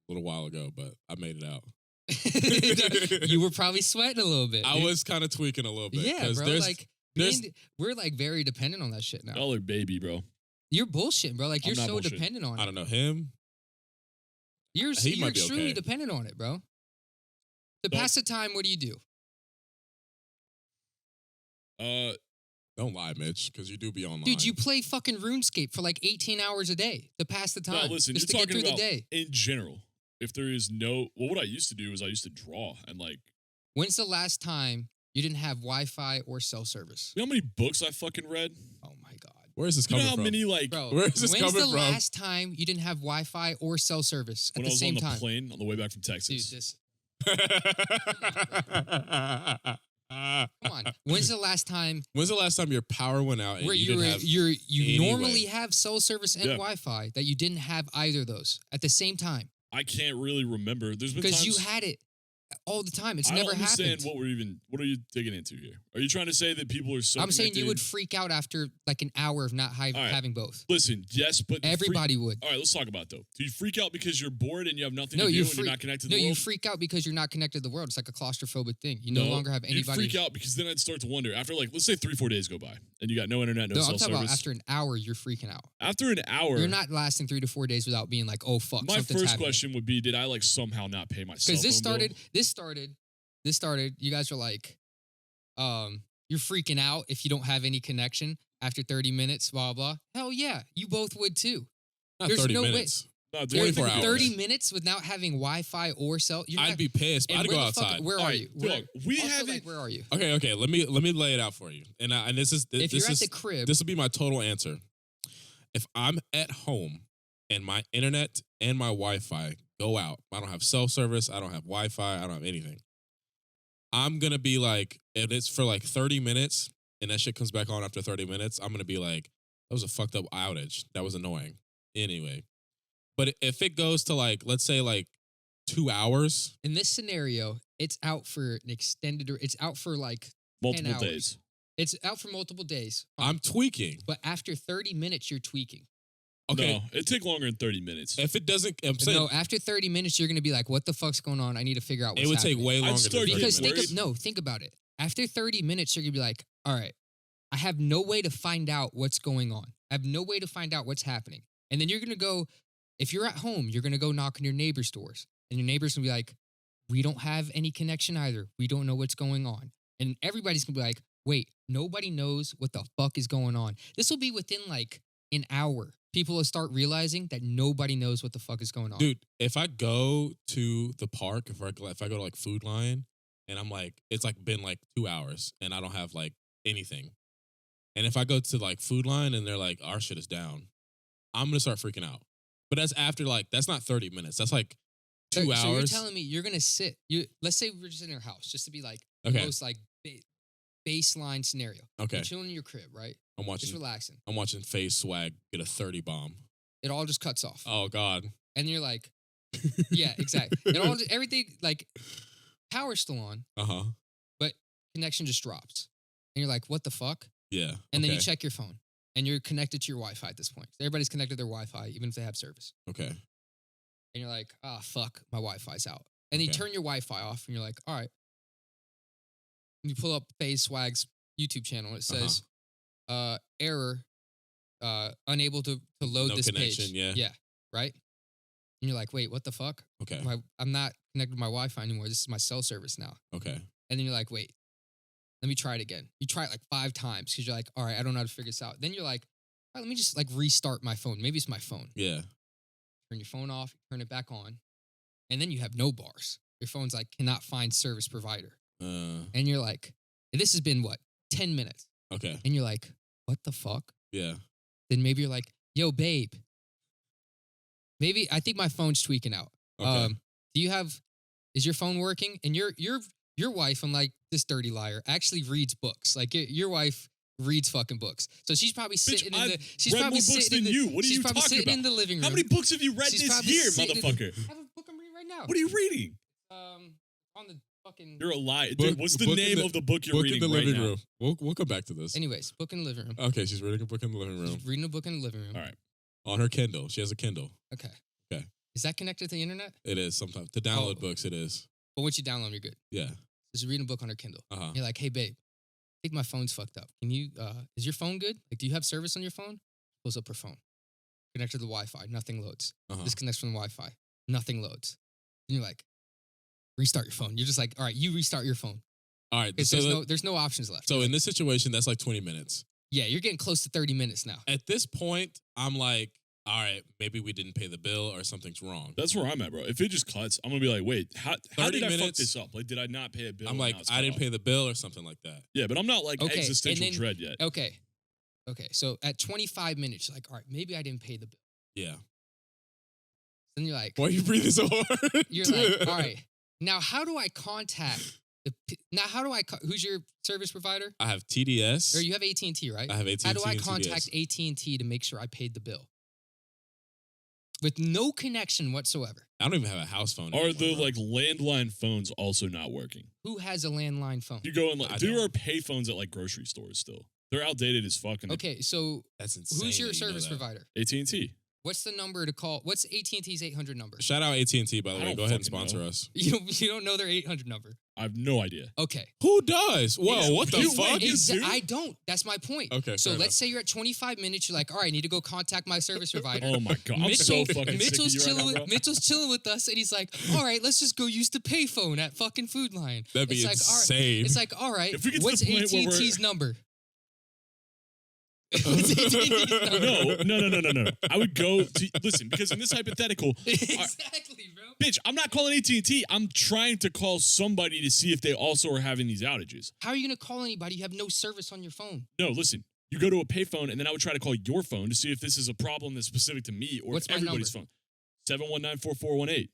a little while ago, but I made it out. You were probably sweating a little bit. I dude. was kind of tweaking a little bit. Yeah, 'cause bro. there's- Like there's- we're like very dependent on that shit now. Y'all are baby, bro. You're bullshitting, bro. Like I'm you're not so bullshitting. dependent on I it. don't know him. You're He might be extremely okay. dependent on it, bro. To Don't- pass the time, what do you do? Don't lie, Mitch, because you do be online. Dude, you play fucking RuneScape for like 18 hours a day to pass the time. No, listen, just you're to get talking through about the day. in general. If there is no, well, what I used to do is I used to draw and like, When's the last time you didn't have Wi-Fi or cell service? you know how many books I fucking read? Oh my god. Where is this You know coming how from? many like Bro, Where is this when's coming the from? last time you didn't have Wi-Fi or cell service at when I the was on same the time? plane on the way back from Texas? Dude, this come on. When's the last time When's the last time your power went out and where you you didn't have you any normally way? have cell service and Yeah. Wi-Fi that you didn't have either of those at the same time? I can't really remember. There's been Because times you had it all the time. It's I don't never understand happened. what are you digging into here? Are you trying to say that people are so I'm saying you would connected? freak out after like an hour of not All right. having both. Listen, yes, but the Everybody would. All right, let's talk about it, though. Do you freak out because you're bored and you have nothing No, to do you and freak- you're not connected to No, the you world? freak out because you're not connected to the world. It's like a claustrophobic thing. You no longer have You'd anybody. freak out because then I'd start to wonder after like let's say 3-4 days go by and you got no internet, no No, cell I'm talking service. about after an hour, you're freaking out. After an hour, You're not lasting 3 to 4 days without being like, oh fuck, my something's first happening. question would be, did I like somehow not pay my cell Because phone bill? this started. You guys are like, you're freaking out if you don't have any connection after 30 minutes. Blah blah. Hell yeah, you both would too. Not There's 30 no way. minutes. No, dude, 24 I think- hours. 30 minutes without having Wi-Fi or cell. You're I'd not, be pissed, but and I'd where go the fuck- outside. Where All are right, you? look, we Also, haven't. like, where are you? Okay. Let me lay it out for you. And this is If this you're is at the crib, this will be my total answer. If I'm at home and my internet and my Wi-Fi go out, I don't have cell service, I don't have Wi-Fi, I don't have anything. I'm gonna be like, if it's for like 30 minutes and that shit comes back on after 30 minutes, I'm gonna be like, that was a fucked up outage. That was annoying. Anyway. But if it goes to like, let's say like 2 hours, in this scenario, it's out for an extended. It's out for like multiple 10 hours. days. It's out for multiple days. Fine. I'm tweaking. But after 30 minutes, you're tweaking. Okay. No, it'd take longer than 30 minutes. If it doesn't, I'm But saying no, after 30 minutes, you're gonna be like, "What the fuck's going on? I need to figure out what's it would happening." take way I'd longer start than 30 Because minutes. think about it. After 30 minutes, you're gonna be like, "All right, I have no way to find out what's going on. I have no way to find out what's happening." And then you're gonna go. If you're at home, you're gonna go knock on your neighbor's doors, and your neighbor's gonna be like, "We don't have any connection either. We don't know what's going on." And everybody's gonna be like, "Wait, nobody knows what the fuck is going on." This will be within like an hour. People will start realizing that nobody knows what the fuck is going on. Dude, if I go to the park, if I go to like Food Lion, and I'm like, it's like been like 2 hours, and I don't have like anything, and if I go to like Food Lion and they're like, our shit is down, I'm gonna start freaking out. But that's after like that's not 30 minutes. That's like 2 hours. So you're telling me you're gonna sit? Let's say we're just in your house, just to be like the Okay. most like baseline scenario. Okay, You're chilling in your crib, right? I'm Just watching. relaxing. I'm watching FaZe Swag get a 30 bomb. It all just cuts off, Oh God. and you're like, yeah, exactly. It all everything like power's still on, Uh-huh. but connection just drops, and you're like, what the fuck? Yeah. And then you okay. check your phone, and you're connected to your Wi-Fi at this point. Everybody's connected to their Wi-Fi, even if they have service. Okay. And you're like, ah, fuck, my Wi-Fi's out. And then you Okay. turn your Wi-Fi off, and you're like, all right. And you pull up FaZe Swag's YouTube channel, and it says, error, unable to load No this connection, page. yeah. Yeah, right? And you're like, wait, what the fuck? Okay. I'm not connected to my Wi-Fi anymore. This is my cell service now. Okay. And then you're like, wait, let me try it again. You try it like 5 times because you're like, all right, I don't know how to figure this out. Then you're like, all right, let me just like restart my phone. Maybe it's my phone. Yeah. Turn your phone off, turn it back on. And then you have no bars. Your phone's like, cannot find service provider. And you're like, this has been what, 10 minutes? Okay. And you're like, what the fuck? Yeah. Then maybe you're like, yo, babe. Maybe I think my phone's tweaking out. Okay. Is your phone working? And your wife, I'm like this dirty liar, actually reads books. Like your wife reads fucking books. So she's probably sitting in the. She's read probably more books sitting in than the, you. What are she's you probably talking sitting about? in the living room. How many books have you read She's this probably year, sitting in the- motherfucker? I have a book I'm reading right now. What are you reading? On the fucking. You're a liar. Book- Dude, what's the book in name the- of the book you're Book reading in the right living now? room. We'll come back to this. Anyways, book in the living room. Okay, she's reading a book in the living room She's reading a book in the living room. All right. on her Kindle. She has a Kindle. Okay. Okay. Is that connected to the internet? It is sometimes to download Oh. books. It is. But once you download them, you're good. Yeah. So she's reading a book on her Kindle. Uh huh. You're like, hey, babe, I think my phone's fucked up. Can you, is your phone good? Like, do you have service on your phone? pulls up her phone. Connect to the Wi-Fi, nothing loads. Uh-huh. Disconnects from the Wi-Fi, nothing loads. And you're like, restart your phone. You're just like, all right, you restart your phone. All right. Because there's no options left. So in this situation, that's like 20 minutes. Yeah, you're getting close to 30 minutes now. At this point, I'm like, all right, maybe we didn't pay the bill or something's wrong. That's where I'm at, bro. If it just cuts, I'm gonna be like, wait, how 30 did I fuck minutes? this up? Like, did I not pay a bill? I'm like, I didn't pay the bill or something like that. Yeah, but I'm not like Okay, existential and then- dread yet. Okay. So at 25 minutes, you're like, all right, maybe I didn't pay the bill. Yeah. Then you're like, Why are you breathing so hard? you're like, all right, now how do I contact who's your service provider? I have TDS. Or you have AT&T, right? I have AT&T. How do I and contact TDS. AT&T to make sure I paid the bill? With no connection whatsoever. I don't even have a house phone. Are anymore, the bro. like landline phones also not working? Who has a landline phone? You go and I like there don't. are pay phones at like grocery stores still. They're outdated as fuck. Okay, so That's insane. who's your that you know service that. provider? AT&T. What's the number to call? What's AT&T's 800 number? Shout out AT&T, by the I way. don't Go ahead and fucking sponsor know. us. You don't know their 800 number. I have no idea. Okay. Who does? Whoa, Yeah, what the you- fuck? wait, you do? I don't. That's my point. Okay, So fair let's say you're at 25 minutes. You're like, all right, I need to go contact my service provider. Oh my god, I'm so fucking Mitchell's sick of you chilling. right now, bro. Mitchell's chilling with us, and he's like, "All right, let's just go use the payphone at fucking Food Lion." That'd be It's like, all right, insane. it's like, all right, If we get to what's the point where we're- AT&T's number? What's AT&T's number? No. I would go to listen because in this hypothetical, Exactly, bro. bitch, I'm not calling AT&T. I'm trying to call somebody to see if they also are having these outages. How are you gonna call anybody? You have no service on your phone. No, listen. You go to a payphone, and then I would try to call your phone to see if this is a problem that's specific to me or What's my everybody's phone. 719-4418.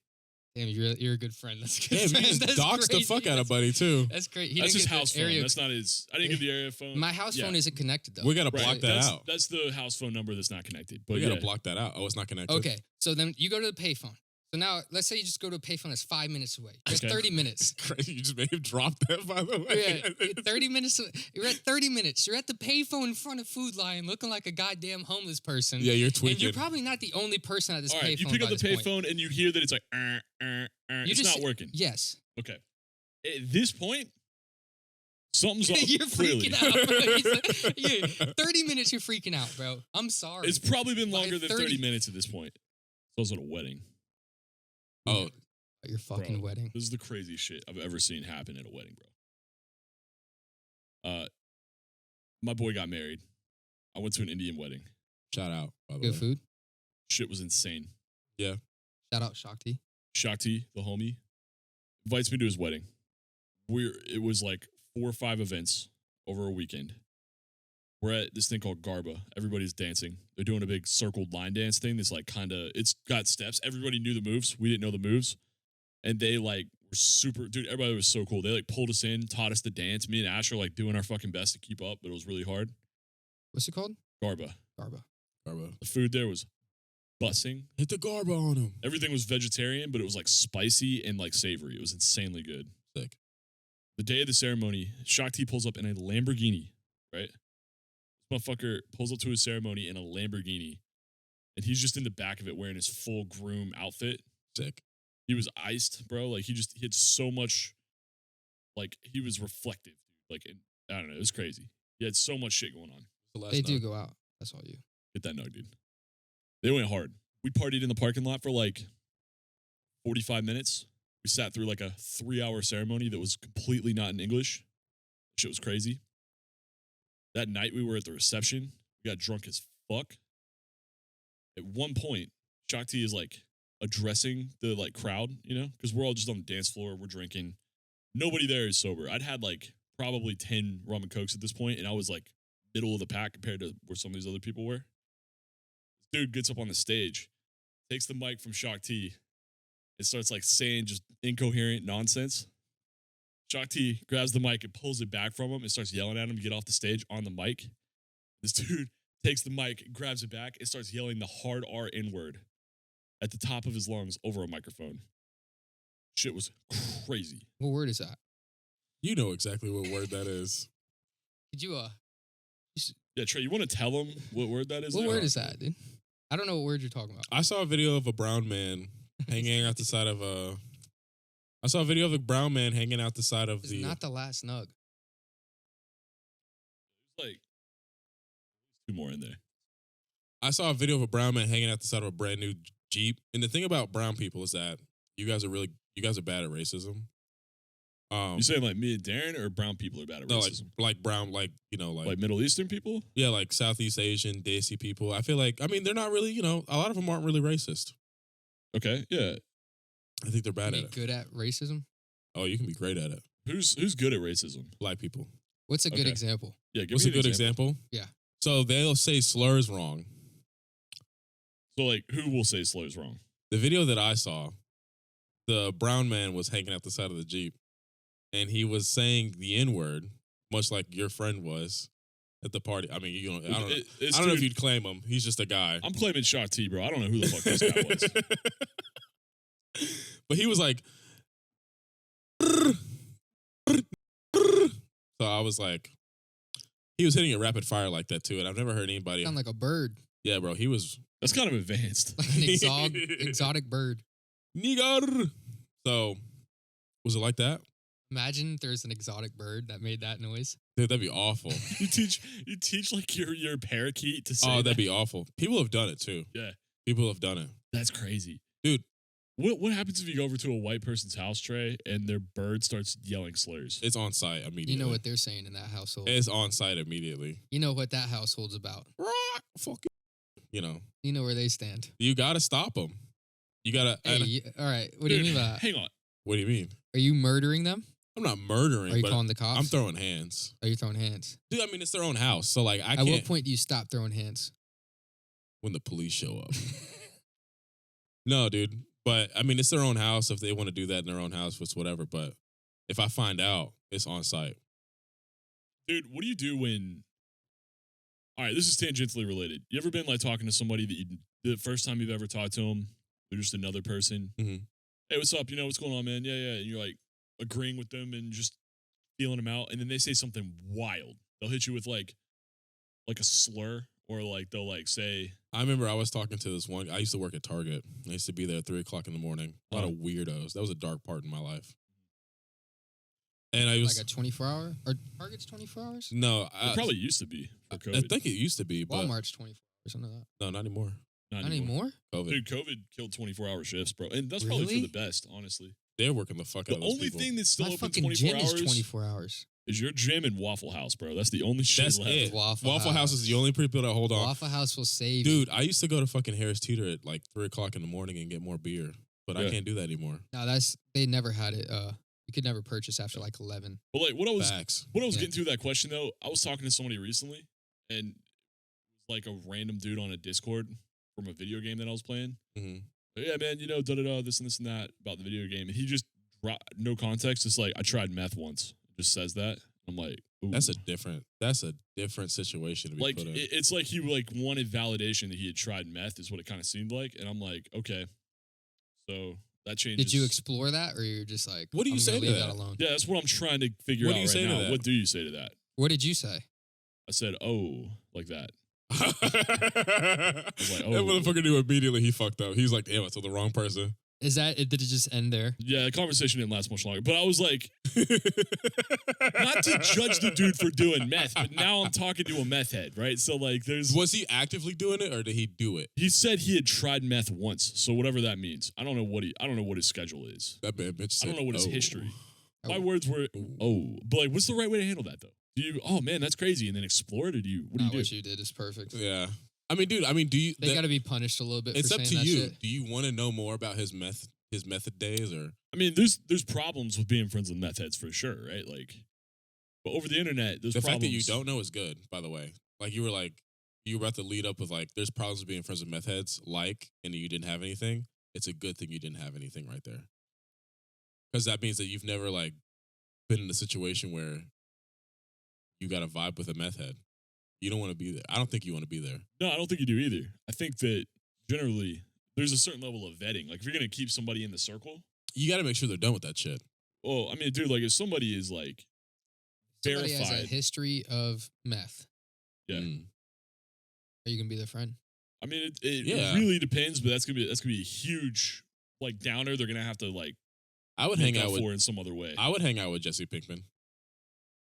Damn, you're a good friend. That's good. Damn, you friend. just That's doxed the crazy. fuck out of Buddy, too. That's great. He That's didn't his get the house phone. area- That's not his. I didn't give the area phone. My house Yeah. phone isn't connected though. We got to Right, block that that's, out. That's the house phone number that's not connected. But We yeah, got to block that out. Oh, it's not connected. Okay, so then you go to the payphone. So now, let's say you just go to a payphone that's 5 minutes away. You're Okay. at 30 minutes. Crazy. You just made him drop that, by the way. Yeah, 30 minutes. You're at 30 minutes. You're at the payphone in front of Food Lion, looking like a goddamn homeless person. Yeah, you're And tweaking. you're probably not the only person at this all payphone. right. You pick up by the this point. payphone and you hear that it's like, it's just- not working. Yes. Okay. At this point, something's up. You're clearly. freaking out. Bro. You're 30 minutes, you're freaking out, bro. I'm sorry. It's probably been By longer than 30 30 minutes at this point. So I was at a wedding. Oh, At your fucking Bro, wedding. This is the craziest shit I've ever seen happen at a wedding, bro. My boy got married. I went to an Indian wedding. shout out, by the Good way. food. Shit was insane. Shout out Shakti. Shakti, the homie, invites me to his wedding. It was like 4 or 5 events over a weekend. We're at this thing called Garba. Everybody's dancing. They're doing a big circled line dance thing that's like it's got steps. Everybody knew the moves. We didn't know the moves. And they like were super, dude, everybody was so cool. They like pulled us in, taught us to dance. Me and Ash are like doing our fucking best to keep up, but it was really hard. What's it called? Garba. Garba. Garbo. The food there was bussing. Hit the Garbo on him. Everything was vegetarian, but it was like spicy and like savory. It was insanely good. Sick. The day of the ceremony, Shakti pulls up in a Lamborghini, right? This motherfucker pulls up to his ceremony in a Lamborghini, and he's just in the back of it wearing his full groom outfit. Sick. He was iced, bro. Like he had so much, like he was reflective. Like I don't know, it was crazy. He had so much shit going on. The last They do night. go out. That's all you. Get that nug, dude. They went hard. We partied in the parking lot for like 45 minutes. We sat through like a 3-hour ceremony that was completely not in English. Shit was crazy. That night we were at the reception. We got drunk as fuck. At one point, Shakti is like addressing the like crowd, you know, because we're all just on the dance floor. We're drinking. Nobody there is sober. I'd had like probably 10 rum and cokes at this point, and I was like middle of the pack compared to where some of these other people were. This dude gets up on the stage, takes the mic from Shakti, and starts like saying just incoherent nonsense. Shakti grabs the mic and pulls it back from him and starts yelling at him to get off the stage on the mic. This dude takes the mic, grabs it back, and starts yelling the hard R N-word at the top of his lungs over a microphone. Shit was crazy. What word is that? You know exactly what word that is. Could you Yeah, Trey, you want to tell him what word that is? what there? word is that, dude? I don't know what word you're talking about. I saw a video of a brown man hanging out the side of a. I saw a video of a brown man hanging out the side of It's the. not the last nug. Like 2 more in there. I saw a video of a brown man hanging out the side of a brand new Jeep. And the thing about brown people is that you guys are bad at racism. You saying like me and Darren, or brown people are bad at racism? Like brown, like Middle Eastern people? Yeah, like Southeast Asian, Desi people. I feel like, they're not really, a lot of them aren't really racist. Okay, yeah. I think they're bad at it. Good at racism? Oh, you can be great at it. Who's good at racism? Black people. What's a good example? Yeah, give What's me a good example? Yeah. So they'll say slurs wrong. So like, who will say slurs wrong? The video that I saw, the brown man was hanging out the side of the Jeep, and he was saying the N-word, much like your friend was at the party. I mean, I don't know. I don't know if you'd claim him. He's just a guy. I'm claiming Shot T, bro. I don't know who the fuck this guy was. But he was like, so I was like, he was hitting it rapid fire like that too, and I've never heard anybody. Sound like a bird. Yeah, bro, he was. That's kind of advanced. Like an exotic bird. Nigger. So, was it like that? Imagine there's an exotic bird that made that noise. Dude, that'd be awful. You teach like your parakeet to say. Oh, that'd be awful. People have done it too. Yeah, people have done it. That's crazy, dude. What happens if you go over to a white person's house, Trey, and their bird starts yelling slurs? It's on site immediately. You know what they're saying in that household. It's on site immediately. You know what that household's about. Fuck it. You know. You know where they stand. You got to stop them. You got to. Hey, all right. What do you mean by that? Hang on. What do you mean? Are you murdering them? I'm not murdering. Are you calling the cops? I'm throwing hands. Are you throwing hands? Dude, I mean, it's their own house. So, like, I can't. At what point do you stop throwing hands? When the police show up. No, dude. But, I mean, it's their own house. If they want to do that in their own house, it's whatever. But if I find out, it's on site. Dude, what do you do when... All right, this is tangentially related. You ever been, like, talking to somebody that the first time you've ever talked to them, they're just another person? Mm-hmm. Hey, what's up? You know, what's going on, man? Yeah. And you're, like, agreeing with them and just feeling them out. And then they say something wild. They'll hit you with, like a slur, or, like, they'll, like, say... I remember I was talking to this one. I used to work at Target. I used to be there at 3 o'clock in the morning. A lot of weirdos. That was a dark part in my life. And I was like a 24-hour? Or Target's 24 hours? No, it probably used to be for COVID. I think it used to be, but Walmart's 24 hours. I know that. No, not anymore. Not anymore? COVID. Dude, COVID killed 24-hour shifts, bro, and that's probably for the best, honestly. They're working the fuck out of those people. The only thing that's still My open fucking 24 gym hours is 24 hours. Is your gym and Waffle House, bro. That's the only shit left. It. Waffle House is the only people that hold on. Waffle House will save Dude, I used to go to fucking Harris Teeter at like 3 o'clock in the morning and get more beer, but I can't do that anymore. No, they never had it. You could never purchase after like 11. But like what I was getting to that question though, I was talking to somebody recently, and it was like a random dude on a Discord from a video game that I was playing. Mm-hmm. Yeah, man, you know, this and this and that about the video game, and he just no context, just like I tried meth once. Just says that. I'm like, ooh. That's a different situation to be like put in. It's like he like wanted validation that he had tried meth is what it kind of seemed like, and I'm like, okay, so that changes. Did you explore that, or you're just like, what do you say to leave that? that alone? Yeah, that's what I'm trying to figure out right now. What do you say to that? What did you say? I said, oh, like that. I was like, oh. That motherfucker knew immediately he fucked up. He's like, damn, it's the wrong person. Is that it? Did it just end there? Yeah, the conversation didn't last much longer. But I was like, not to judge the dude for doing meth, but now I'm talking to a meth head, right? So like, was he actively doing it or did he do it? He said he had tried meth once, so whatever that means. I don't know what his schedule is. That man, Mitch said, I don't know what his history. My words were, but like, what's the right way to handle that though? Do you? Oh man, that's crazy, and then explore it, or do you? What do you do? What you did is perfect. Yeah. I mean, dude. Do you? They got to be punished a little bit. It's for up saying to you. Shit. Do you want to know more about his method days, or? I mean, there's problems with being friends with meth heads for sure, right? Like, but over the internet, there's the problems. fact that you don't know is good, by the way. Like you were about to lead up with like, there's problems with being friends with meth heads, and you didn't have anything. It's a good thing you didn't have anything right there, because that means that you've never like been in a situation where you got a vibe with a meth head. You don't want to be there. I don't think you want to be there. No, I don't think you do either. I think that generally there's a certain level of vetting. Like if you're gonna keep somebody in the circle, you got to make sure they're done with that shit. Well, I mean, dude, like if somebody is like somebody verified, has a history of meth. Yeah. Are you gonna be their friend? I mean, it really depends, but that's gonna be a huge like downer. They're gonna have to like. I would hang out with in some other way. I would hang out with Jesse Pinkman.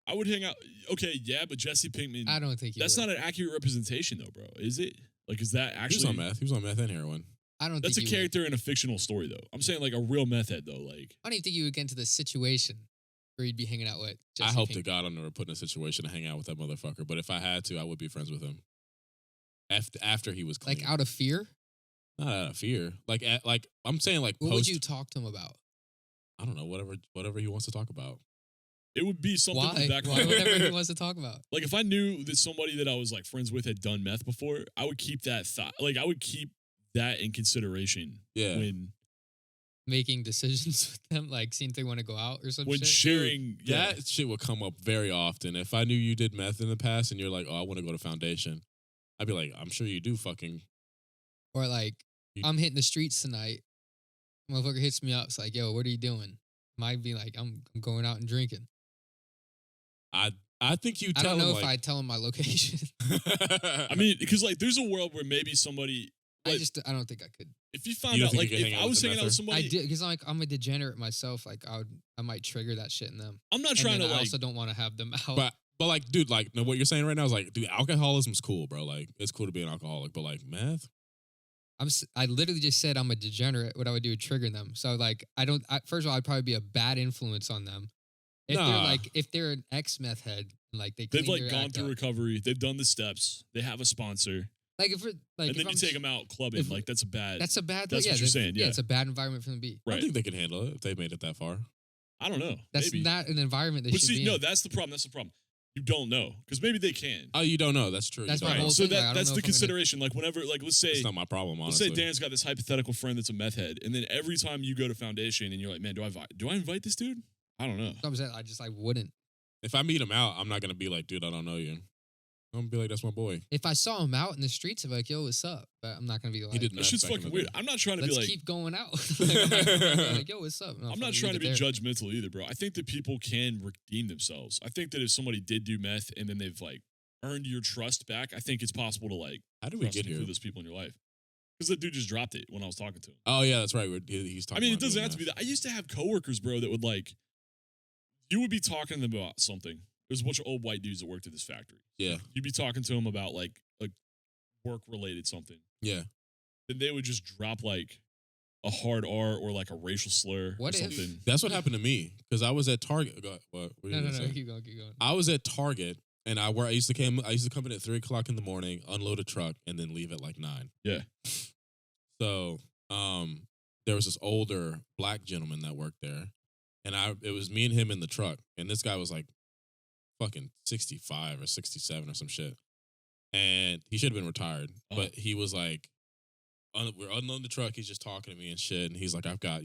I would hang out. Okay, yeah, but Jesse Pinkman. I don't think that's not an accurate representation, though, bro. Is it? Like, is that He was actually? on meth. He was on meth and heroin. I don't That's a think you would- character in a fictional story, though. I'm saying like a real meth head, though. Like, I don't even think you would get into the situation where you'd be hanging out with. I Jesse hope to Pinkman. God I'm never put in a situation to hang out with that motherfucker. But if I had to, I would be friends with him. After he was clean. Like out of fear, Not out of fear. Like I'm saying like what would post. you talk to him about? I don't know. Whatever he wants to talk about. it would be something in Why? the back of Why my whatever he mind. wants to talk about? Like, if I knew that somebody that I was like friends with had done meth before, I would keep that thought. Like, I would keep that in consideration. Yeah. When Making decisions with them, like seeing if they want to go out or some shit. sharing That shit would come up very often. If I knew you did meth in the past and you're like, oh, I want to go to Foundation, I'd be like, I'm sure you do. Fucking. Or like, You- I'm hitting the streets tonight. Motherfucker hits me up. It's like, yo, what are you doing? Might be like, I'm going out and drinking. I think you I tell don't know him if I'd tell him my location. like. I mean, because like, there's a world where maybe somebody. I Like, I don't think I could. if you found You don't out, think like, you could if hang out I with was the hanging out with mether? somebody, I do because I'm a degenerate myself. Like I might trigger that shit in them. I'm not And trying then to I like. also don't want to have them out. but like, dude, like, no, what you're saying right now is like, dude, alcoholism's cool, bro. Like, it's cool to be an alcoholic, but like, meth. I literally just said I'm a degenerate. What I would do would trigger them. So like first of all, I'd probably be a bad influence on them. Nah. If they're an ex meth head, like they They've clean like their gone act through up. recovery. They've done the steps. They have a sponsor, Like if we're like and if then you I'm- take them out clubbing. if- Like, that's a bad. That's a bad. That's what you're saying, yeah. it's a bad environment for them to be. I right. think they can handle it if they made it that far. I don't know. That's maybe. not an environment they But should see, be no, in. that's the problem. That's the problem. You don't know because maybe they can. Oh, you don't know. That's true. That's You my don't whole know. So thing, like, I don't that's know the if I'm gonna- consideration. Like, whenever, like, let's say, It's not my problem, let's honestly. say Darren's got this hypothetical friend that's a meth head, and then every time you go to Foundation and you're like, man, do I invite this dude? I don't know. So I'm saying I wouldn't. If I meet him out, I'm not gonna be like, dude, I don't know you. I'm gonna be like, that's my boy. If I saw him out in the streets, I'd be like, yo, what's up? But I'm not gonna be like, He did That meth shit's back in fucking the weird. day. I'm not trying to let's be like, keep going out. Like, I'm not gonna be like, yo, what's up? I'm not fucking trying to leave be it there. judgmental either, bro. I think that people can redeem themselves. I think that if somebody did do meth and then they've like earned your trust back, I think it's possible to like How did we trust get and here? include those people in your life. Because the dude just dropped it when I was talking to him. Oh yeah, that's right. He's talking. I mean, it about doesn't doing have to be meth. that. I used to have coworkers, bro, that would like, you would be talking to them about something. There's a bunch of old white dudes that worked at this factory. Yeah, You'd be talking to them about like a work related something. yeah. Then they would just drop like a hard R or like a racial slur What or if- something. That's what happened to me because I was at Target. What were you No, gonna say? keep going, keep going. I was at Target and I used to come in at 3:00 in the morning, unload a truck, and then leave at like 9. Yeah. So there was this older black gentleman that worked there, and it was me and him in the truck, and this guy was like fucking 65 or 67 or some shit, and he should have been retired, Uh-huh. but he was like, we're unloading the truck, he's just talking to me and shit, and he's like, I've got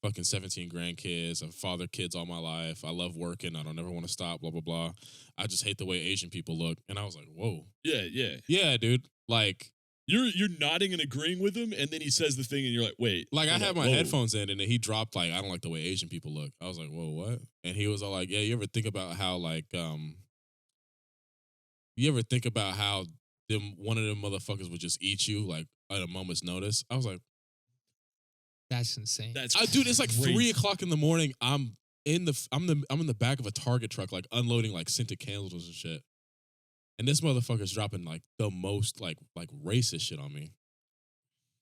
fucking 17 grandkids. I've fathered kids all my life. I love working. I don't ever want to stop, blah, blah, blah. I just hate the way Asian people look. And I was like, whoa. Yeah, yeah. Yeah, dude. Like You're nodding and agreeing with him, and then he says the thing, and you're like, wait. I hold had up, my whoa. headphones in, and then he dropped like, I don't like the way Asian people look. I was like, whoa, what? And he was all like, yeah, you ever think about how one of them motherfuckers would just eat you like at a moment's notice? I was like, That's insane. That's dude, it's like crazy. 3:00 in the morning. I'm in the back of a Target truck, like unloading like scented candles and shit. And this motherfucker's dropping like the most like racist shit on me.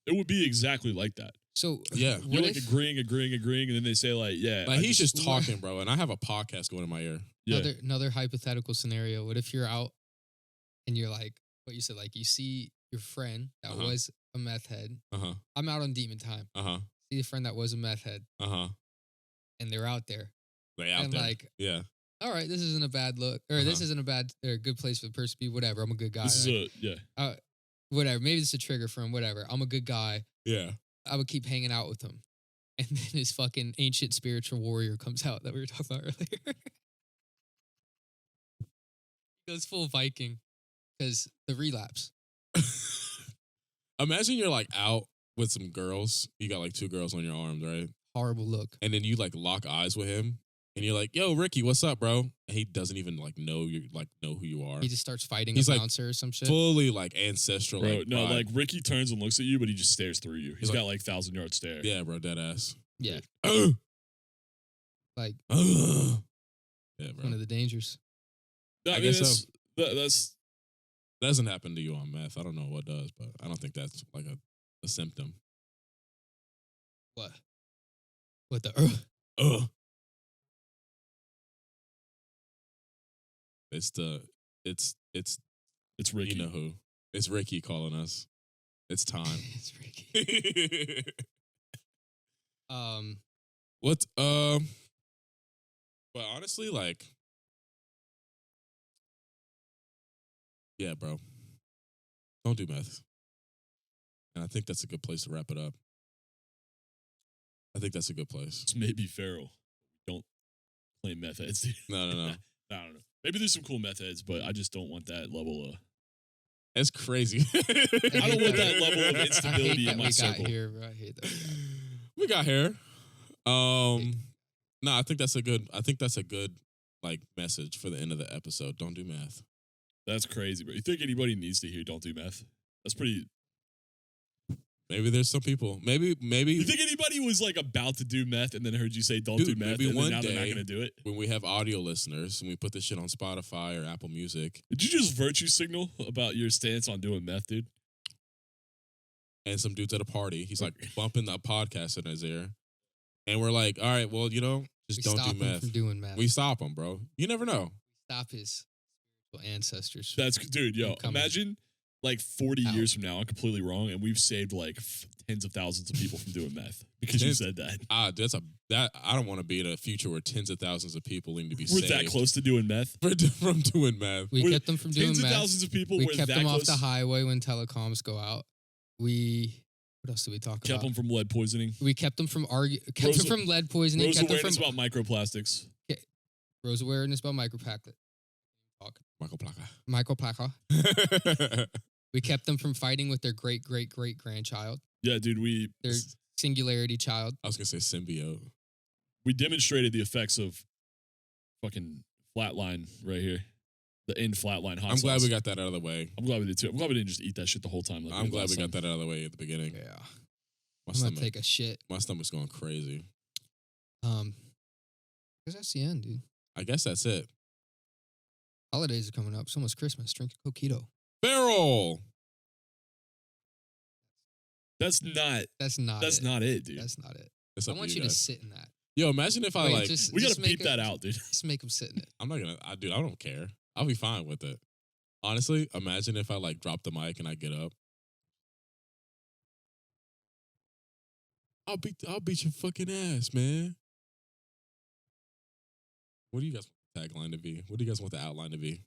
It would be exactly like that. So Yeah. You're what like if agreeing, and then they say like, yeah. Like I he's just talking, bro, and I have a podcast going in my ear. yeah. another hypothetical scenario? What if you're out and you're like what you said, like you see your friend that Uh-huh. was a meth head. Uh-huh. I'm out on demon time. Uh-huh. See a friend that was a meth head, Uh-huh. and they're out there, They out and there. like, Yeah. all right, this isn't a bad look, or this isn't a bad or a good place for the person to be. Whatever, I'm a good guy. This is right? yeah. Whatever. Maybe it's a trigger for him. Whatever. I'm a good guy. Yeah. I would keep hanging out with him. And then his fucking ancient spiritual warrior comes out that we were talking about earlier. He goes full Viking because the relapse. Imagine you're like out with some girls. You got like 2 girls on your arms, right? Horrible look. And then you like lock eyes with him, and you're like, "Yo, Ricky, what's up, bro?" And he doesn't even like know who you are. He just starts fighting He's a like bouncer or some shit. Fully like ancestral. Bro, like, no, vibe. like Ricky turns and looks at you, but he just stares through you. He's like- got like 1,000-yard stare. yeah, bro, dead ass. Yeah. Like Yeah, bro. one of the dangers. I I mean, guess so. that's That doesn't happen to you on meth. I don't know what does, but I don't think that's like a symptom. What? What the? It's Ricky. You know who? It's Ricky calling us. It's time. It's Ricky. What? But honestly, like, yeah, bro. Don't do meth. And I think that's a good place to wrap it up. I think that's a good place. It's maybe feral. Don't claim meth heads, dude. No. I don't know. Maybe there's some cool meth heads, but I just don't want that level of. It's crazy. I don't want that level of instability in my circle. Here, bro. I hate that. We got hair. No, I think that's a good like message for the end of the episode. Don't do meth. That's crazy, bro. You think anybody needs to hear don't do meth? That's pretty. Maybe there's some people. Maybe. You think anybody was like about to do meth and then heard you say don't do meth maybe and one then now day, they're not going to do it? When we have audio listeners and we put this shit on Spotify or Apple Music. Did you just virtue signal about your stance on doing meth, dude? And some dude's at a party. He's like bumping the podcast in his ear. And we're like, all right, well, just don't do meth. From doing meth. We stop him, bro. You never know. Stop his spiritual ancestors. That's, dude, yo, imagine like 40 years from now, I'm completely wrong, and we've saved like tens of thousands of people from doing meth because you said that. I don't want to be in a future where tens of thousands of people need to be We're saved. that close to doing meth? From doing meth. We kept them from doing meth. Tens of thousands of people We were kept that them close. off the highway when telecoms go out. What else did we talk about? Kept them from lead poisoning. We kept them from them from lead poisoning. Rose kept them awareness from about microplastics. Rose awareness about microplastics. Michael Microplaca. We kept them from fighting with their great grandchild. Yeah, dude, their singularity child. I was gonna say symbiote. We demonstrated the effects of fucking flatline right here. The end flatline hot I'm glad sauce. we got that out of the way. I'm glad we did too. I'm glad we didn't just eat that shit the whole time. I'm glad we got that out of the way at the beginning. Yeah. My I'm gonna take a shit. My stomach's going crazy. Because that's the end, dude. I guess that's it. Holidays are coming up. It's almost Christmas. Drink a coquito. Barrel. That's not it, dude. That's not it. It's I up want you to guys. sit in that. Yo, imagine if I Wait, like. We gotta beep that out, dude. Just make them sit in it. I'm not gonna. I don't care. I'll be fine with it. Honestly, imagine if I like drop the mic and I get up. I'll beat your fucking ass, man. What do you guys want the tagline to be? What do you guys want the outline to be?